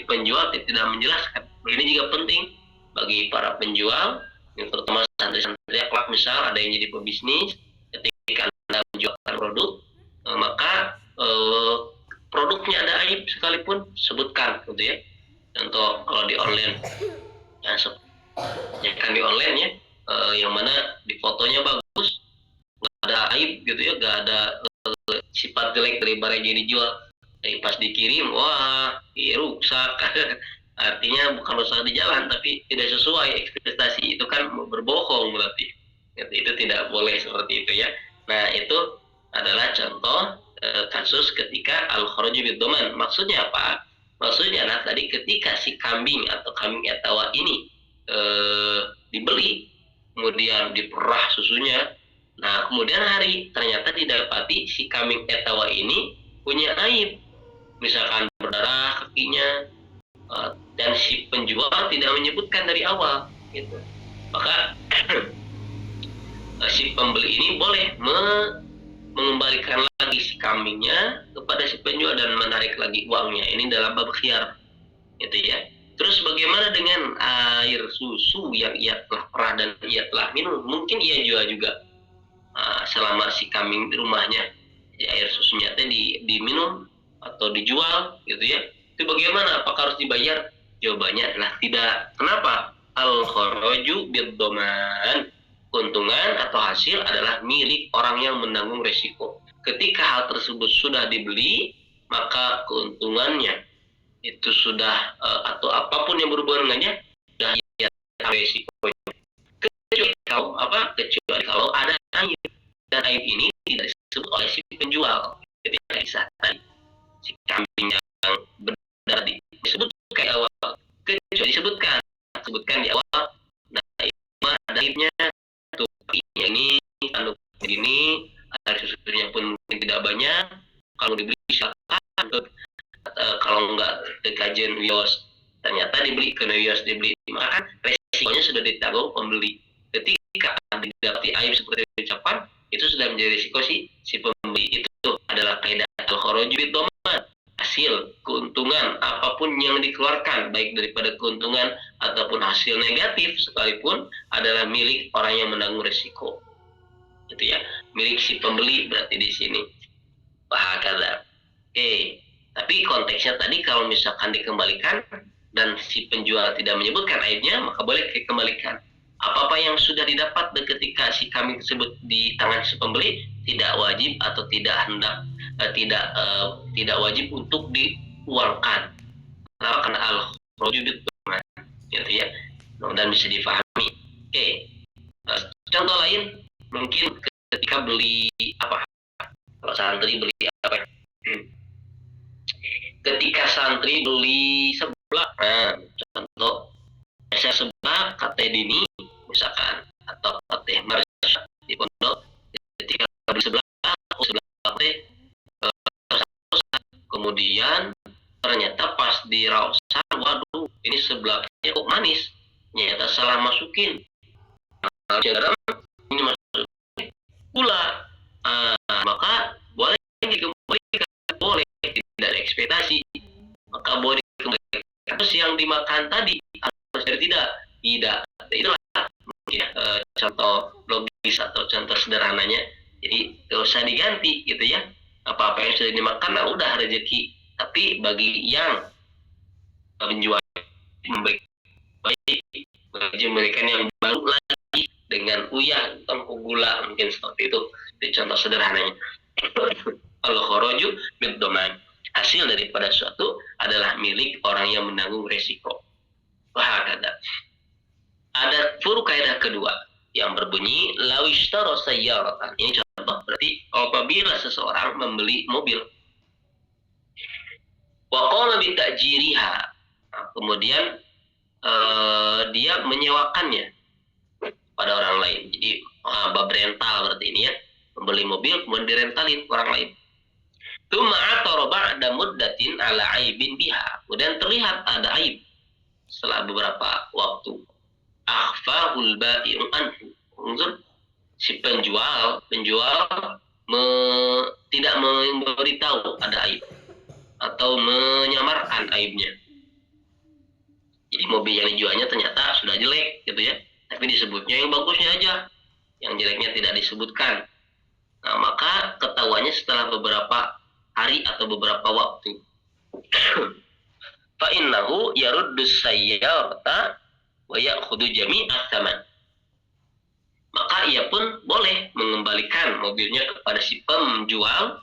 penjual tidak menjelaskan. Ini juga penting bagi para penjual, yang terutama santri-santri akhlak, misal ada yang jadi pebisnis, ketika Anda menjualkan produk, maka produknya ada aib sekalipun, sebutkan gitu ya. Contoh kalau di online, ya kan di online ya, yang mana di fotonya bagus, nggak ada aib gitu ya, nggak ada sifat jelek dari barang yang dijual. Tapi pas dikirim, wah, rusak. Artinya bukan rusak di jalan, tapi tidak sesuai ekspektasi. Itu kan berbohong berarti. Itu tidak boleh seperti itu ya. Nah, itu adalah contoh kasus ketika al-kharaju bid-dhaman. Maksudnya apa? Maksudnya adalah tadi ketika si kambing atau kambing etawa ini dibeli, kemudian diperah susunya. Nah, kemudian hari ternyata didapati si kambing etawa ini punya aib. Misalkan berdarah kakinya, dan si penjual tidak menyebutkan dari awal gitu. Maka si pembeli ini boleh mengembalikan lagi si kambingnya kepada si penjual dan menarik lagi uangnya. Ini dalam bab khiyar gitu ya. Terus bagaimana dengan air susu yang ia telah perah dan ia telah minum? Mungkin ia jual juga selama si kambing di rumahnya. Jadi air susunya diminum atau dijual gitu ya. Itu bagaimana? Apakah harus dibayar? Jawabannya adalah tidak. Kenapa? Al-kharaju bid-dhaman. Keuntungan atau hasil adalah milik orang yang menanggung resiko. Ketika hal tersebut sudah dibeli, maka keuntungannya itu sudah atau apapun yang berhubungan dengannya sudah ya resikonya. Kecuali kalau ada aib, dan aib ini tidak disebut oleh si penjual. Ketika kisah tadi si kambing yang berdarah disebut kayak awal, kecuali disebutkan di awal. Nah, ada aibnya tuh, kakinya ini, tanduk ini, air susunya pun mungkin tidak banyak. Kalau dibeli silakan, kalau enggak ke kajian wios, ternyata dibeli ke wios, maka resikonya sudah ditanggung pembeli. Ketika didapati aib seperti ucapan, itu sudah menjadi risiko si pembeli. Itu adalah kaidah al-kharaju bid-dhaman. Hasil, keuntungan, apapun yang dikeluarkan, baik daripada keuntungan ataupun hasil negatif sekalipun, adalah milik orang yang menanggung risiko. Itu ya, milik si pembeli berarti di sini. Bahakala. Tapi konteksnya tadi kalau misalkan dikembalikan dan si penjual tidak menyebutkan aibnya, maka boleh dikembalikan. Apa-apa yang sudah didapat ketika si kambing tersebut di tangan si pembeli tidak wajib atau tidak wajib untuk diuangkan. Kenapa? Karena al-kharaju bid-dhaman, gitu ya. Dan bisa difahami. Contoh lain mungkin ketika beli apa? Kalau santri beli apa? Ketika santri beli seblak, contoh saya seblak kate dini misalkan, atau kate marsha di pondok, ketika beli seblak teh kemudian ternyata pas di rausan, waduh ini seblaknya kok manis, ternyata salah masukin garam, ini masukin gula, maka boleh dikembalikan, boleh, tidak ada ekspektasi, maka boleh dikembalikan. Terus yang dimakan tadi harus tidak itulah ya, contoh logis atau contoh sederhananya. Jadi gak usah diganti gitu ya, apa-apa yang sudah dimakan nah udah rezeki. Tapi bagi yang menjual baik memberikan yang baru lagi dengan uyah atau gula, mungkin seperti itu. Di contoh sederhananya. Al-kharaju bid-dhaman. Hasil daripada suatu adalah milik orang yang menanggung resiko. Wah, ada kaidah kedua yang berbunyi lawishtara sayyaratan. Ini contoh berarti apabila seseorang membeli mobil wa qala bi ta'jiriha, kemudian dia menyewakannya pada orang lain. Jadi bab rental berarti ini ya, membeli mobil kemudian direntalin orang lain. Tsumma atara ba'da muddatin ala aibin biha, kemudian terlihat ada aib setelah beberapa waktu. Akhfahul bai'u anhu. Unzur, si penjual tidak memberitahu ada aib atau menyamarkan aibnya. Jadi mobil yang dijualnya ternyata sudah jelek gitu ya, tapi disebutnya yang bagusnya aja, yang jeleknya tidak disebutkan. Nah, maka ketahuannya setelah beberapa hari atau beberapa waktu. Fa innahu yaruddus sayyarata wa ya'khudhu jami'at tsaman. Maka ia pun boleh mengembalikan mobilnya kepada si penjual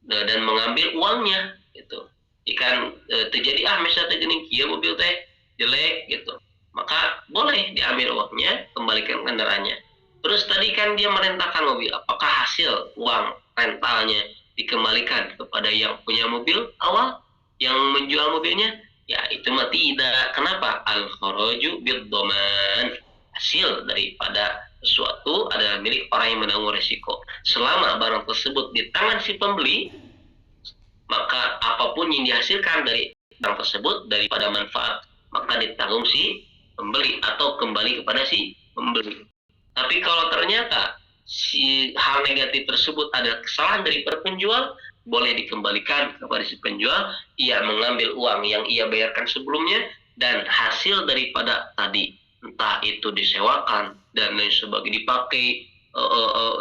dan mengambil uangnya gitu. Jika terjadi misalnya gini kieu mobil teh jelek gitu, maka boleh diambil uangnya, kembalikan kendaraannya. Terus tadi kan dia merentakan mobil, apakah hasil uang rentalnya dikembalikan kepada yang punya mobil awal yang menjual mobilnya? Ya itu mah tidak. Kenapa? Al-kharaju bid-dhaman. Hasil daripada sesuatu adalah milik orang yang menanggung resiko. Selama barang tersebut di tangan si pembeli, maka apapun yang dihasilkan dari barang tersebut daripada manfaat, maka ditanggung si pembeli atau kembali kepada si pembeli. Tapi kalau ternyata si hal negatif tersebut ada kesalahan dari penjual, boleh dikembalikan kepada si penjual. Ia mengambil uang yang ia bayarkan sebelumnya dan hasil daripada tadi, entah itu disewakan dan lain sebagainya,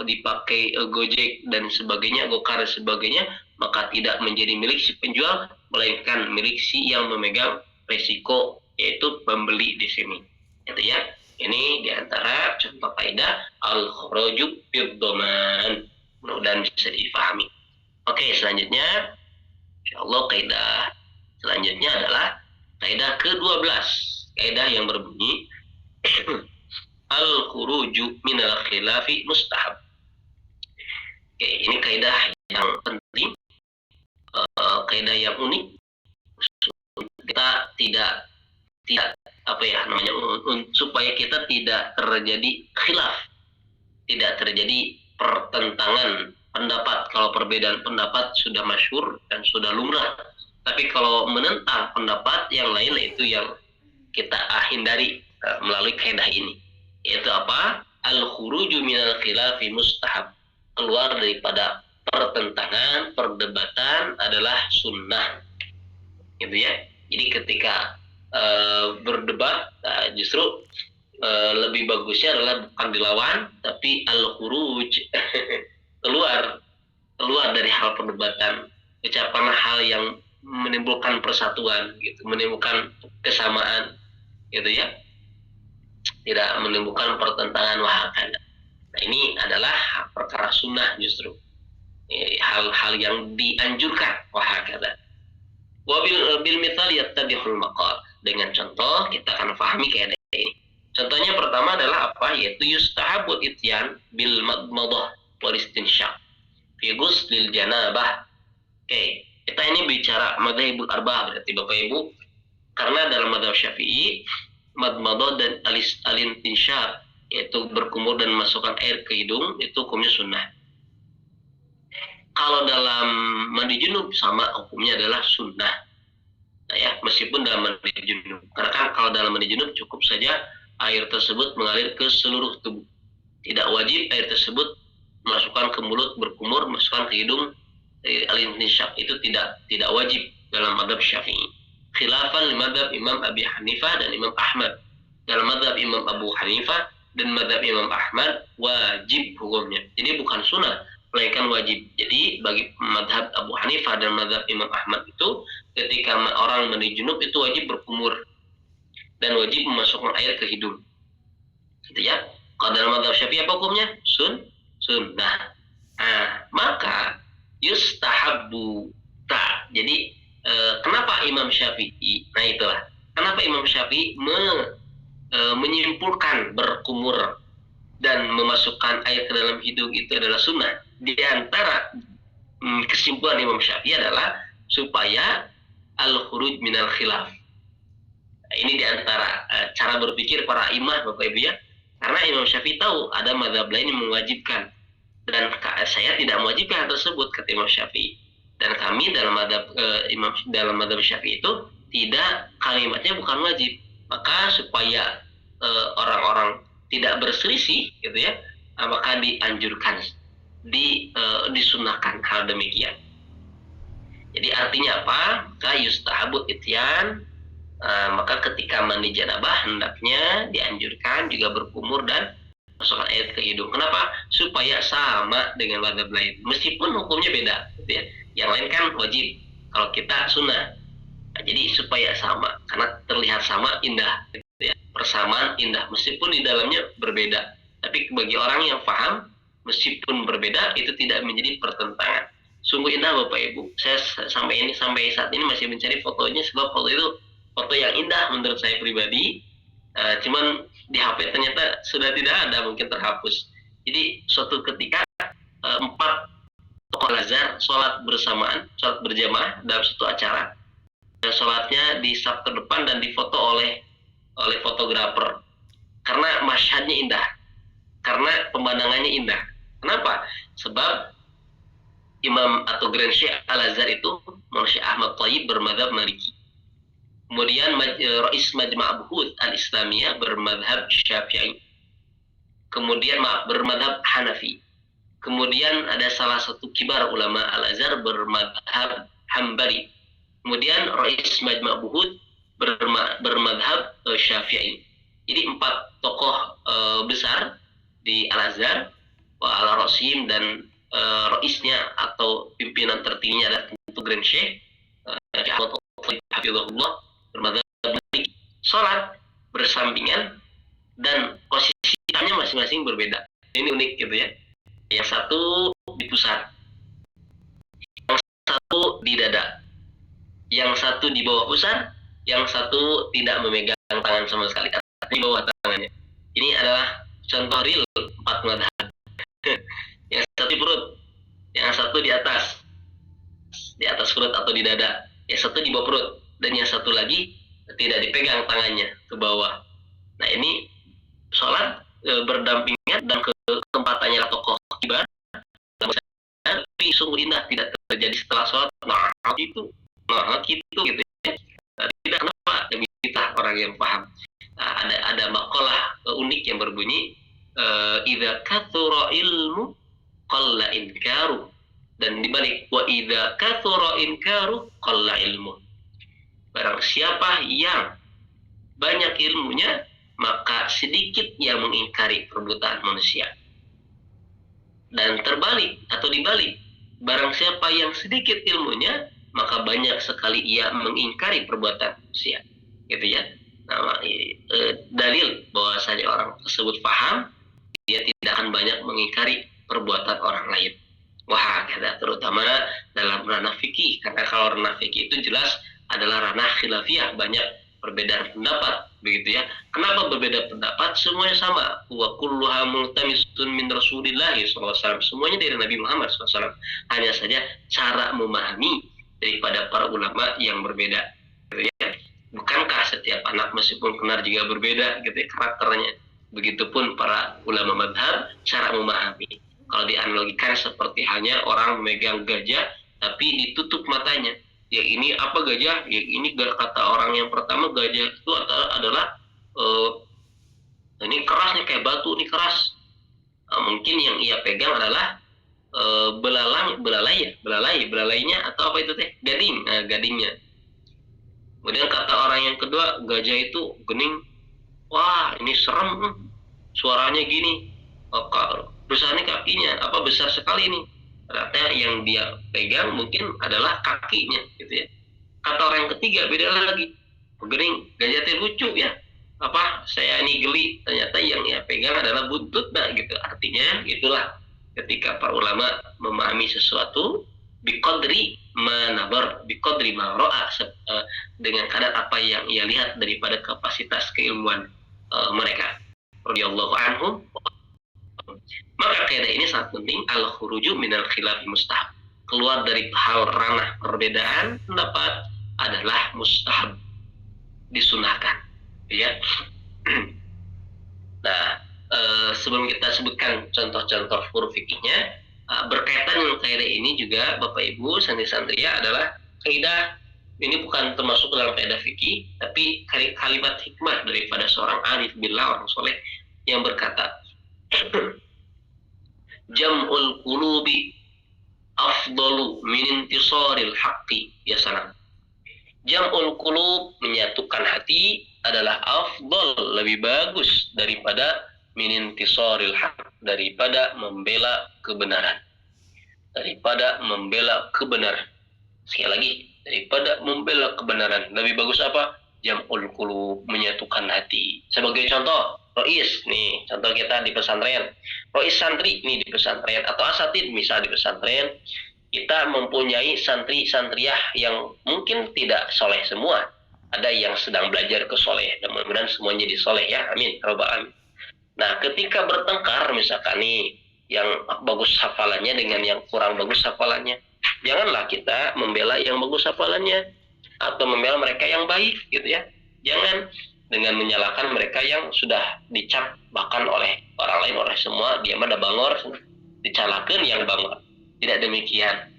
dipakai Gojek dan sebagainya, Gokar dan sebagainya, maka tidak menjadi milik si penjual, melainkan milik si yang memegang resiko, yaitu pembeli di sini. Itu ya. Ini diantara contoh kaidah al-kharaju bid-dhaman. Mudah-mudahan bisa dipahami. Oke, selanjutnya insyaallah kaidah selanjutnya adalah kaidah ke-12. Kaidah yang berbunyi al-khuruju minal khilafi mustahab. Oke, ini kaidah yang penting, kaidah yang unik. Kita tidak supaya kita tidak terjadi khilaf, tidak terjadi pertentangan pendapat. Kalau perbedaan pendapat sudah masyhur dan sudah lumrah, tapi kalau menentang pendapat yang lain, itu yang kita hindari melalui kaidah ini, yaitu apa? Al-khuruju minal khilafi mustahab. Keluar daripada pertentangan, perdebatan adalah sunnah, gitu ya. Jadi ketika berdebat, justru lebih bagusnya adalah bukan dilawan, tapi al-khuruj keluar dari hal perdebatan, ucapan hal yang menimbulkan persatuan, gitu, menimbulkan kesamaan, gitu ya, tidak menimbulkan pertentangan wahakana. Nah, ini adalah perkara sunnah, justru hal-hal yang dianjurkan wahakana. Wabil mithal yattadihul maqal. Dengan contoh kita akan pahami kaidah ini. Contohnya pertama adalah apa? Yaitu yustahabul ityan bil madmadah wal istinsyaq fi ghuslil janabah. Oke, kita ini bicara madzhabul arba'ah berarti Bapak Ibu, karena dalam madzhab Syafi'i madmadah dan al-istinsyaq, yaitu berkumur dan masukkan air ke hidung, itu hukumnya sunnah. Kalau dalam mandi junub sama hukumnya adalah sunnah. Nah ya, meskipun dalam mandi junub, karena kan kalau dalam mandi junub cukup saja air tersebut mengalir ke seluruh tubuh. Tidak wajib air tersebut masukkan ke mulut berkumur, masukkan ke hidung. Al-istinsyaq itu tidak wajib dalam madzhab Syafi'i. Khilafan li madzhab Imam Abi Hanifah dan Imam Ahmad. Dalam madzhab Imam Abu Hanifah dan madzhab Imam Ahmad wajib hukumnya. Jadi bukan sunnah, melainkan wajib. Jadi bagi madhab Abu Hanifah dan madhab Imam Ahmad itu, ketika orang mandi junub itu wajib berkumur dan wajib memasukkan air ke hidung, gitu ya. Kalau dalam mazhab Syafi'i apa hukumnya? Sunnah. Nah, maka yustahabbu ta. Jadi kenapa Imam Syafi'i? Nah itulah. Kenapa Imam Syafi'i menyimpulkan berkumur dan memasukkan air ke dalam hidung itu adalah sunnah. Di antara kesimpulan Imam Syafi'i adalah supaya al-khuruj minal khilaf. Nah, ini di antara cara berpikir para imam Bapak Ibu ya. Karena Imam Syafi'i tahu ada mazhab lain yang mewajibkan. Dan saya tidak mewajibkan hal tersebut, kata Imam Syafi'i. Dan kami dalam mazhab Syafi'i itu tidak, kalimatnya bukan wajib. Maka supaya orang-orang tidak berselisih gitu ya, maka dianjurkan, disunahkan hal demikian. Jadi artinya apa? Maka yustahabut ityan, maka ketika mandi janabah hendaknya dianjurkan juga berkumur dan masukkan air ke hidung. Kenapa? Supaya sama dengan mazhab lain. Meskipun hukumnya beda, gitu ya. Yang lain kan wajib, kalau kita sunnah. Nah, jadi supaya sama, karena terlihat sama indah, gitu ya. Persamaan indah, meskipun di dalamnya berbeda. Tapi bagi orang yang paham, meskipun berbeda itu tidak menjadi pertentangan. Sungguh indah Bapak Ibu. Saya sampai saat ini masih mencari fotonya, sebab foto itu foto yang indah menurut saya pribadi. Cuman di HP ternyata sudah tidak ada, mungkin terhapus. Jadi suatu ketika 4 tokoh Al-Azhar sholat bersamaan, sholat berjamaah dalam satu acara. Dan sholatnya di saf terdepan dan difoto oleh fotografer. Karena masyhadnya indah, karena pemandangannya indah. Kenapa? Sebab Imam atau Grand Syekh Al-Azhar itu Syekh Ahmad Thayyib bermadzhab Maliki. Kemudian Rais Majma' Buhut Al-Islamiyah bermadhab Syafi'i. Kemudian bermadhab Hanafi. Kemudian ada salah satu kibar ulama Al-Azhar bermadhab Hambali. Kemudian Rais Majma' Buhut bermadhab Syafi'i. Jadi 4 tokoh besar di Al-Azhar, Al-Rasim, dan Raisnya atau pimpinan tertingginya adalah tentu Grand Syekh Ahmad Thayyib Hafizahullah bermadzhab Maliki. Sholat bersampingan dan posisinya masing-masing berbeda. Ini unik gitu ya. Yang satu di pusat, yang satu di dada, yang satu di bawah pusar, yang satu tidak memegang tangan sama sekali, di bawah tangannya. Ini adalah contoh real 4 mazhab. Yang satu di perut, yang satu di atas perut atau di dada, yang satu di bawah perut, dan yang satu lagi tidak dipegang tangannya ke bawah. Nah ini sholat berdampingan dan ketempatannya tokoh kibar, tapi sungguh indah, tidak terjadi setelah sholat. Nah gitu gitu ya. Tidak, kenapa? Kita orang yang paham. Ada makalah unik yang berbunyi idza kathura ilmu qalla inkaru, dan dibalik wa idza kathura inkaru qalla ilmu. Barang siapa yang banyak ilmunya, maka sedikit yang mengingkari perbuatan manusia. Dan terbalik atau dibalik, barang siapa yang sedikit ilmunya, maka banyak sekali ia mengingkari perbuatan manusia. Gitu ya. Nah, dalil bahwasanya orang tersebut paham, dia tidak akan banyak mengingkari perbuatan orang lain. Wah, terutama dalam ranah fikih, karena kalau ranah fikih itu jelas adalah ranah khilafiyah, banyak perbedaan pendapat, begitu ya. Kenapa berbeda pendapat? Semuanya sama. Wa kulluha multamisun min Rasulillah SAW. Semuanya dari Nabi Muhammad SAW. Hanya saja cara memahami daripada para ulama yang berbeda, gitu ya. Bukankah setiap anak meskipun benar juga berbeda, gitu ya, karakternya. Begitupun para ulama madhab cara memahami. Kalau dianalogikan seperti halnya orang memegang gajah tapi ditutup matanya. Ya ini apa gajah? Ya ini kata orang yang pertama, gajah itu adalah ini kerasnya kayak batu, ini keras. Mungkin yang ia pegang adalah belalainya atau apa itu teh? Gading, gadingnya. Kemudian kata orang yang kedua, gajah itu gening. Wah, ini serem, suaranya gini. Besarnya kakinya, apa besar sekali ini. Ternyata yang dia pegang mungkin adalah kakinya, gitu ya. Kata orang yang ketiga beda lagi. Gening, gajah teh lucu ya. saya ini geli, ternyata yang ia pegang adalah buntut. Nah gitu, artinya itulah ketika para ulama memahami sesuatu biqadri manabar, biqadri ma ra'a, dengan kadar apa yang ia lihat daripada kapasitas keilmuan mereka radhiyallahu anhum. Maka kaidah ini sangat penting, al khuruju minal khilaf mustahab, keluar dari hal ranah perbedaan pendapat adalah mustahab, disunahkan, ya. Nah, sebelum kita sebutkan contoh-contoh huruf fikihnya, berkaitan dengan kaidah ini juga Bapak Ibu santri-santri ya, adalah kaidah ini bukan termasuk dalam kaidah fikih, tapi kalimat hikmah daripada seorang arif billah, orang soleh, yang berkata, jam'ul qulubi afdalu min intisaril haqqi. Ya salam. Jam'ul qulub, menyatukan hati, adalah afdal, lebih bagus daripada min intisaril haqq, daripada membela kebenaran. Daripada membela kebenaran. Sekali lagi, daripada membela kebenaran. Lebih bagus apa? Jam'ul qulub, menyatukan hati. Sebagai contoh, Rois, nih contoh kita di pesantren. Rois santri nih di pesantren, atau asatid misal di pesantren, kita mempunyai santri-santriah yang mungkin tidak soleh semua. Ada yang sedang belajar ke soleh, dan mudah-mudahan semuanya jadi soleh ya, amin, robbal alamin. Nah, ketika bertengkar misalkan nih, yang bagus hafalannya dengan yang kurang bagus hafalannya, janganlah kita membela yang bagus hafalannya atau membela mereka yang baik gitu ya. Jangan dengan menyalahkan mereka yang sudah dicap bahkan oleh orang lain, oleh semua, dia mah ada bangor, dicalakan yang bangor. Tidak demikian.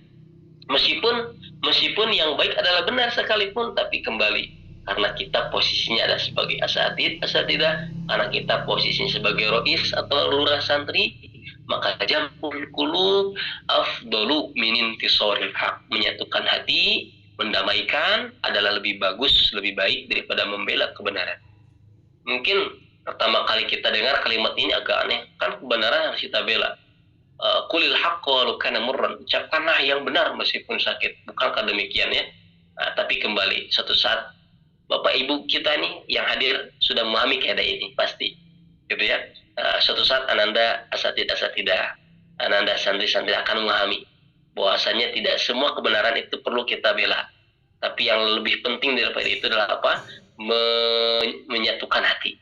Meskipun yang baik adalah benar sekalipun, tapi kembali karena kita posisinya ada sebagai asatidah, karena kita posisinya sebagai rois atau lurah santri, maka jamul qulub afdalu min intisaril haq, menyatukan hati, mendamaikan adalah lebih bagus, lebih baik daripada membela kebenaran. Mungkin pertama kali kita dengar kalimat ini agak aneh, kan kebenaran harus kita bela. Qulil haqqa walau kana murran, ucapkanlah yang benar meskipun sakit. Bukankah demikian ya? Nah, tapi kembali suatu saat Bapak Ibu kita nih yang hadir sudah memahami kaidah ini pasti, gitu ya. Suatu saat ananda asatidah, ananda santri-santri akan memahami bahwasanya tidak semua kebenaran itu perlu kita bela, tapi yang lebih penting daripada itu adalah apa? Menyatukan hati,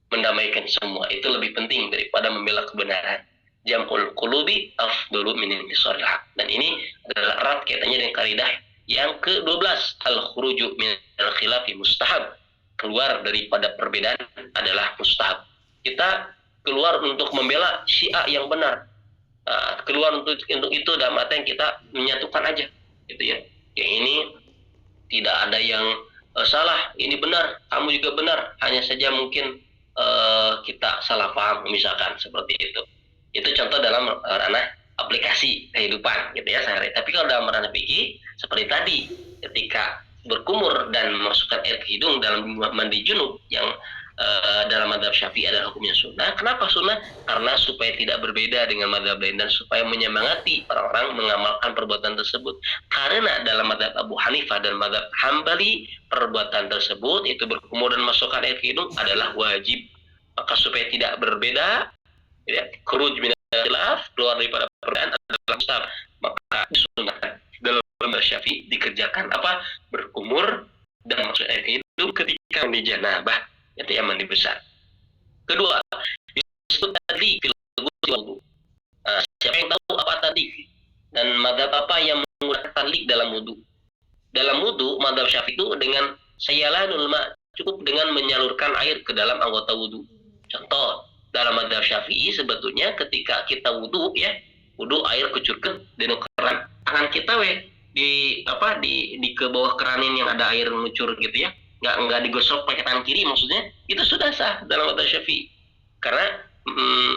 mendamaikan semua, itu lebih penting daripada membela kebenaran. Jam'ul qulubi afdalu min intisaril haq. Dan ini adalah erat kaitannya dengan kaidah yang ke-12, al-khuruju minal khilafi mustahab, keluar daripada perbedaan adalah mustahab. Kita keluar untuk membela Syiah yang benar. Keluar untuk itu dalam arti yang kita menyatukan aja, gitu ya. Yang ini tidak ada yang salah, ini benar, kamu juga benar. Hanya saja mungkin kita salah paham misalkan seperti itu. Itu contoh dalam ranah aplikasi kehidupan gitu ya sehari. Tapi kalau dalam ranah fikih seperti tadi, ketika berkumur dan memasukkan air ke hidung dalam mandi junub yang dalam mazhab Syafi'i adalah hukumnya sunnah. Kenapa sunnah? Karena supaya tidak berbeda dengan mazhab lain dan supaya menyemangati orang-orang mengamalkan perbuatan tersebut. Karena dalam mazhab Abu Hanifah dan mazhab Hambali, perbuatan tersebut itu berkumur dan memasukkan air ke hidung adalah wajib. Maka supaya tidak berbeda, ya, khuruj minal khilaf, keluar daripada perbedaan adalah mustahab. Maka disunahkan dalam mazhab Syafi'i dikerjakan apa? Berkumur dan masuk air ke hidung ketika mandi janabah, itu yang mandi besar. Kedua, disebut tadi wudu. Siapa yang tahu apa tadi? Dan mazhab apa yang menggunakan tadlik dalam wudu? Dalam wudu, mazhab Syafi'i itu dengan sayalanul ma, cukup dengan menyalurkan air ke dalam anggota wudu. Contoh, dalam mazhab Syafi'i sebetulnya ketika kita wudu ya, wudu air kucurkan di keran, tangan kita di ke bawah keranin yang ada air ngucur gitu ya, nggak digosok pakai tangan kiri, maksudnya itu sudah sah dalam mazhab Syafi'i. Karena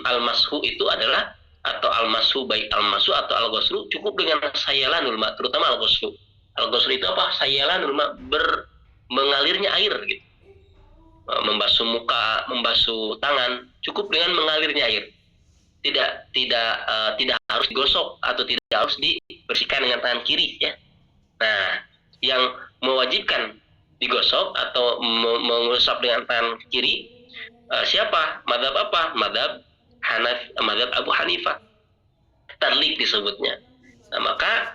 al-mashu itu adalah, atau al-mashu baik al-mashu atau al-ghuslu, cukup dengan sayalanul ma, terutama al-ghuslu. Al-ghuslu itu apa? Sayalanul ma, mengalirnya air gitu. Membasuh muka, membasuh tangan, cukup dengan mengalirnya air. Tidak harus digosok atau tidak harus dibersihkan dengan tangan kiri ya. Nah, yang mewajibkan digosok atau mengusap dengan tangan kiri. Siapa? Madhab apa? Madhab Abu Hanifah. Tadlik disebutnya. Nah, maka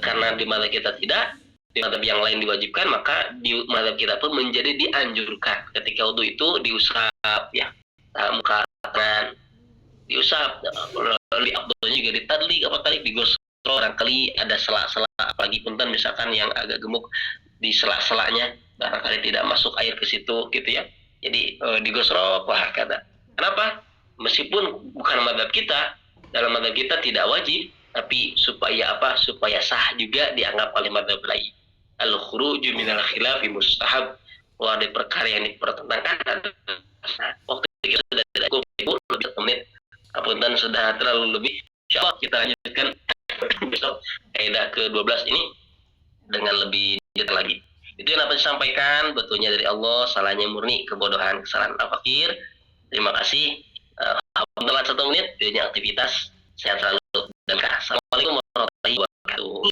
karena di madhab kita tidak, di madhab yang lain diwajibkan, maka di madhab kita pun menjadi dianjurkan ketika wudu itu diusap ya, muka tangan diusap. Lebih abdulnya juga ditadlik apa tadi digosok, barangkali ada sela-sela, apalagi punten misalkan yang agak gemuk di sela-selanya, barangkali tidak masuk air ke situ gitu ya. Jadi digosok lah kata. Kenapa? Meskipun bukan madhab kita, dalam madhab kita tidak wajib, tapi supaya apa? Supaya sah juga dianggap oleh madhab lain. Al-khuruju minal khilafi mustahab. Wah, ada perkara yang dipertentangkan. Waktu kita sudah tidak cukup, lebih 1 menit. Apunten sudah terlalu lebih. Insyaallah kita lanjutkan besok kaidah ke-12 ini dengan lebih detail lagi. Itu yang dapat disampaikan, betulnya dari Allah, salahnya murni kebodohan, kesalahan al-fakir. Terima kasih. Telat 1 menit, banyak aktivitas. Sehat selalu dan berkah. Assalamualaikum warahmatullahi wabarakatuh.